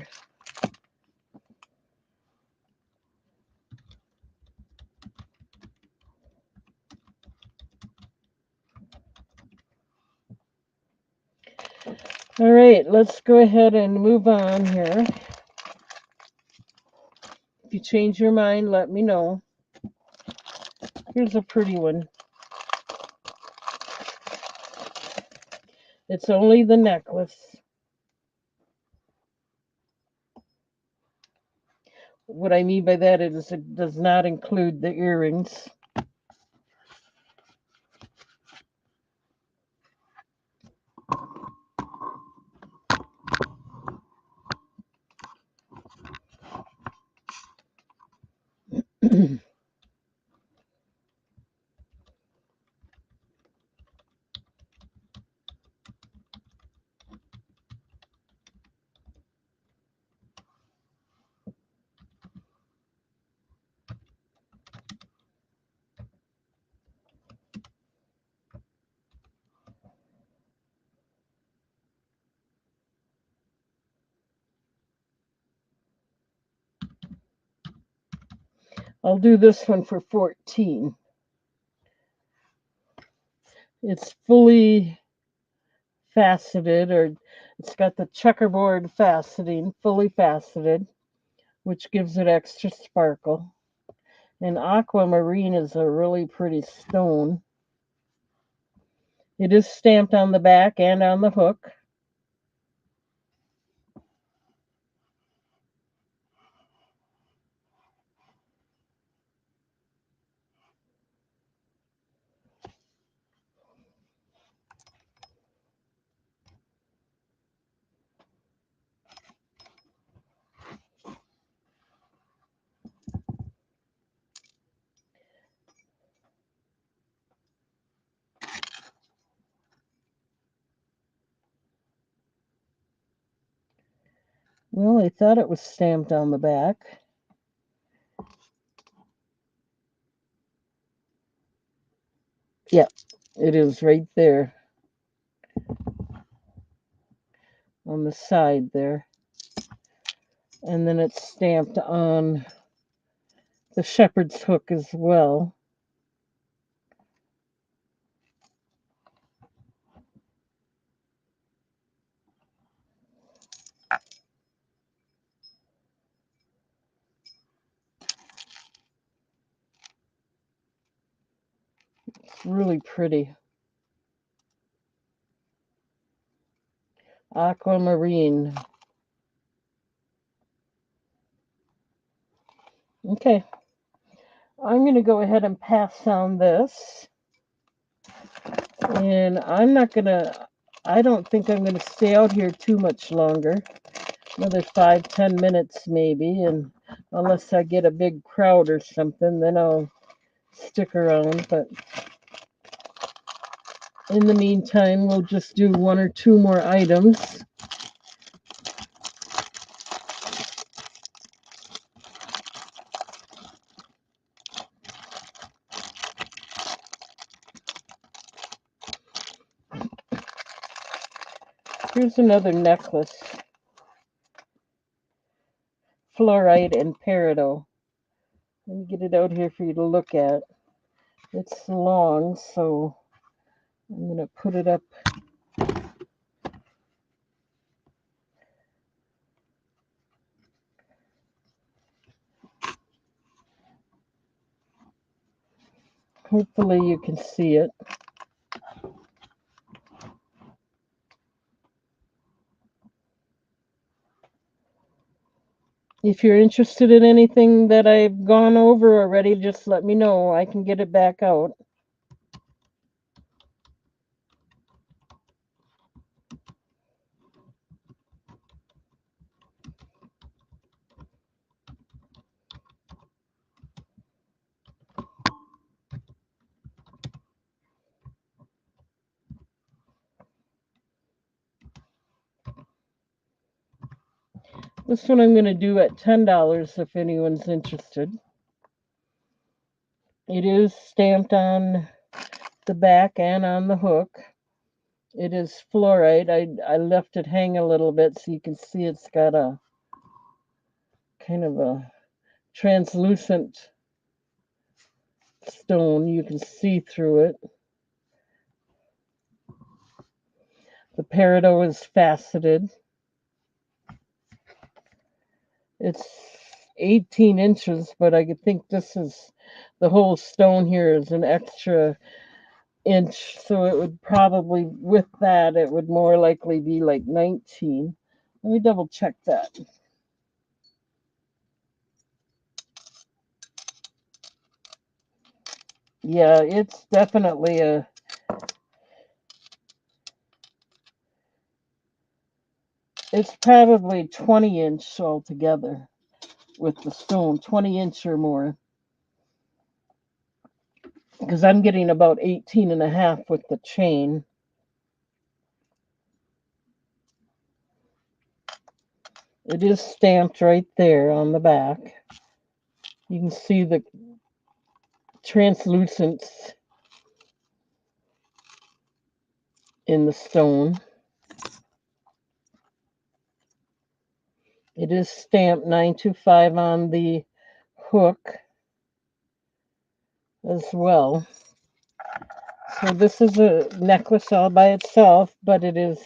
All right, let's go ahead and move on here. If you change your mind, let me know. Here's a pretty one. It's only the necklace. What I mean by that is it does not include the earrings. I'll do this one for 14. It's fully faceted, or it's got the checkerboard faceting, fully faceted. which gives it extra sparkle. And aquamarine is a really pretty stone. It is stamped on the back and on the hook. Well, I thought it was stamped on the back. Yep, it is right there on the side there. And then it's stamped on the shepherd's hook as well. It's really pretty. Aquamarine. Okay, I'm going to go ahead and pass on this. And I don't think I'm going to stay out here too much longer. Another 5-10 minutes maybe. And unless I get a big crowd or something, then I'll stick around. But in the meantime, we'll just do 1 or 2 more items. Here's another necklace. Fluorite and peridot. Let me get it out here for you to look at. It's long, so I'm going to put it up. Hopefully you can see it. If you're interested in anything that I've gone over already, just let me know. I can get it back out. This one I'm going to do at $10 if anyone's interested. It is stamped on the back and on the hook. It is fluorite. I left it hang a little bit so you can see it's got a kind of a translucent stone. You can see through it. The peridot is faceted. It's 18 inches, but I think this is the whole stone here is an extra inch, so it would probably, with that, it would more likely be like 19. Let me double check that. Yeah, it's definitely it's probably 20 inch altogether with the stone, 20 inch or more. Because I'm getting about 18 and a half with the chain. It is stamped right there on the back. You can see the translucence in the stone. It is stamped 925 on the hook as well. So this is a necklace all by itself, but it is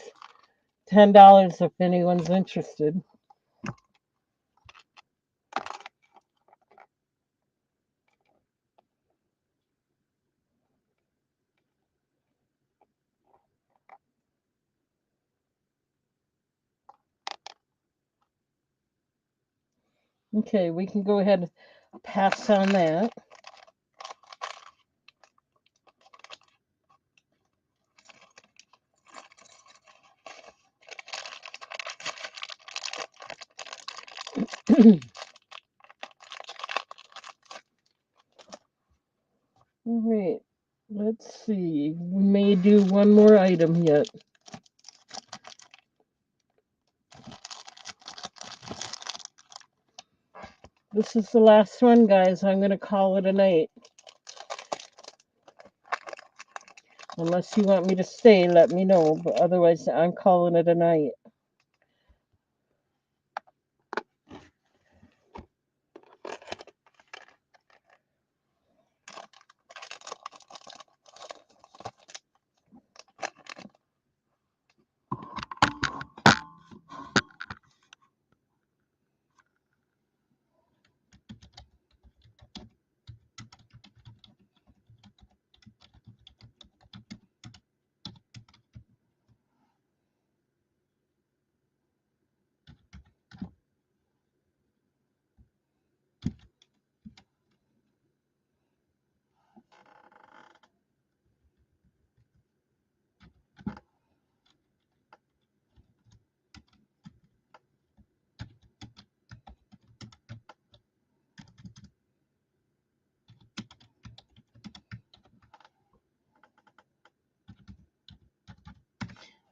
$10 if anyone's interested. Okay, we can go ahead and pass on that. All right, let's see. We may do one more item yet. This is the last one, guys. I'm going to call it a night. Unless you want me to stay, let me know. But otherwise, I'm calling it a night.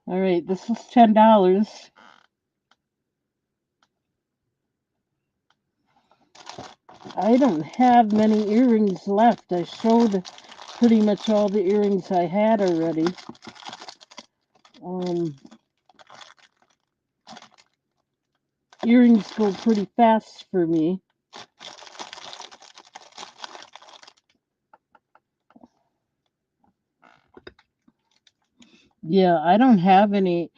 All right, this is $10. I don't have many earrings left. I showed pretty much all the earrings I had already. Um, Earrings go pretty fast for me. Yeah, I don't have many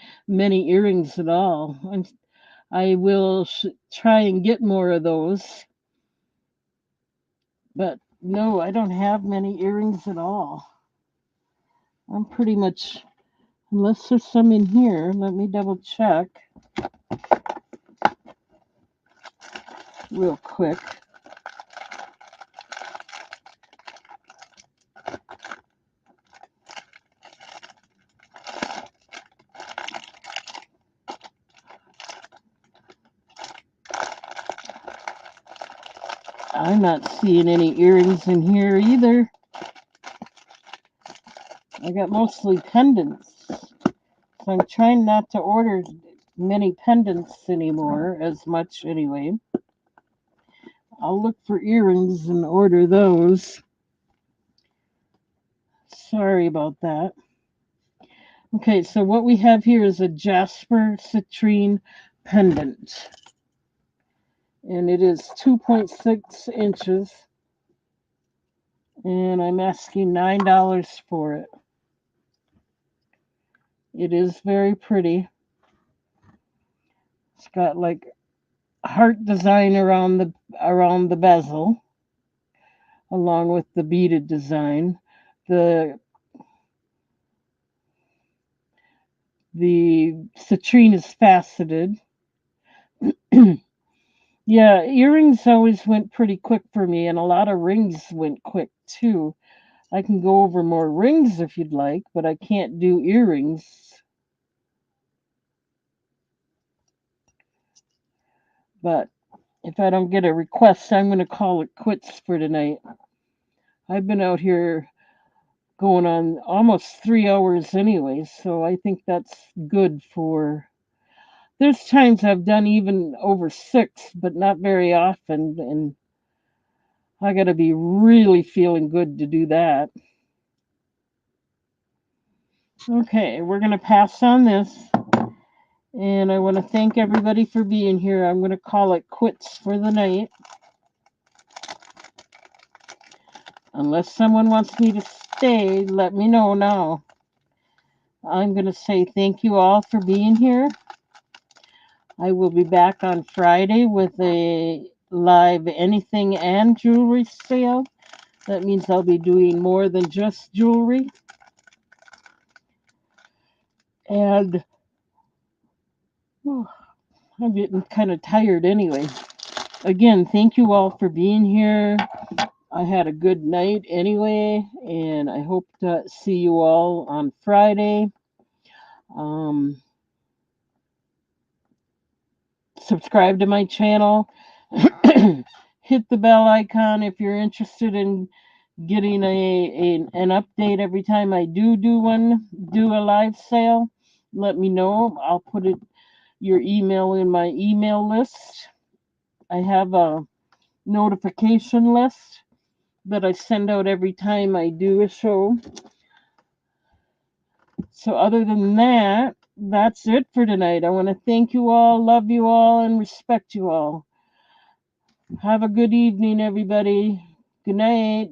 earrings at all. I will try and get more of those, but no, I don't have many earrings at all. I'm pretty much, unless there's some in here, let me double check real quick. I'm not seeing any earrings in here either. I got mostly pendants. So I'm trying not to order many pendants anymore, as much anyway. I'll look for earrings and order those. Sorry about that. Okay, so what we have here is a jasper citrine pendant. And it is 2.6 inches. And I'm asking $9 for it. It is very pretty. It's got like heart design around the bezel, along with the beaded design. The the citrine is faceted. Yeah, earrings always went pretty quick for me, and a lot of rings went quick too. I can go over more rings if you'd like, but I can't do earrings. But if I don't get a request, I'm going to call it quits for tonight. I've been out here going on almost 3 hours anyway, so I think that's good for. There's times I've done even over 6, but not very often, and I got to be really feeling good to do that. Okay, we're going to pass on this, and I want to thank everybody for being here. I'm going to call it quits for the night. Unless someone wants me to stay, let me know now. I'm going to say thank you all for being here. I will be back on Friday with a live anything and jewelry sale. That means I'll be doing more than just jewelry. And I'm getting kind of tired anyway. Again, thank you all for being here. I had a good night anyway, and I hope to see you all on Friday. Um, Subscribe to my channel. Hit the bell icon if you're interested in getting an update every time I do a live sale. Let me know. I'll put your email in my email list. I have a notification list that I send out every time I do a show. So other than that, that's it for tonight. I want to thank you all, love you all, and respect you all. Have a good evening, everybody. Good night.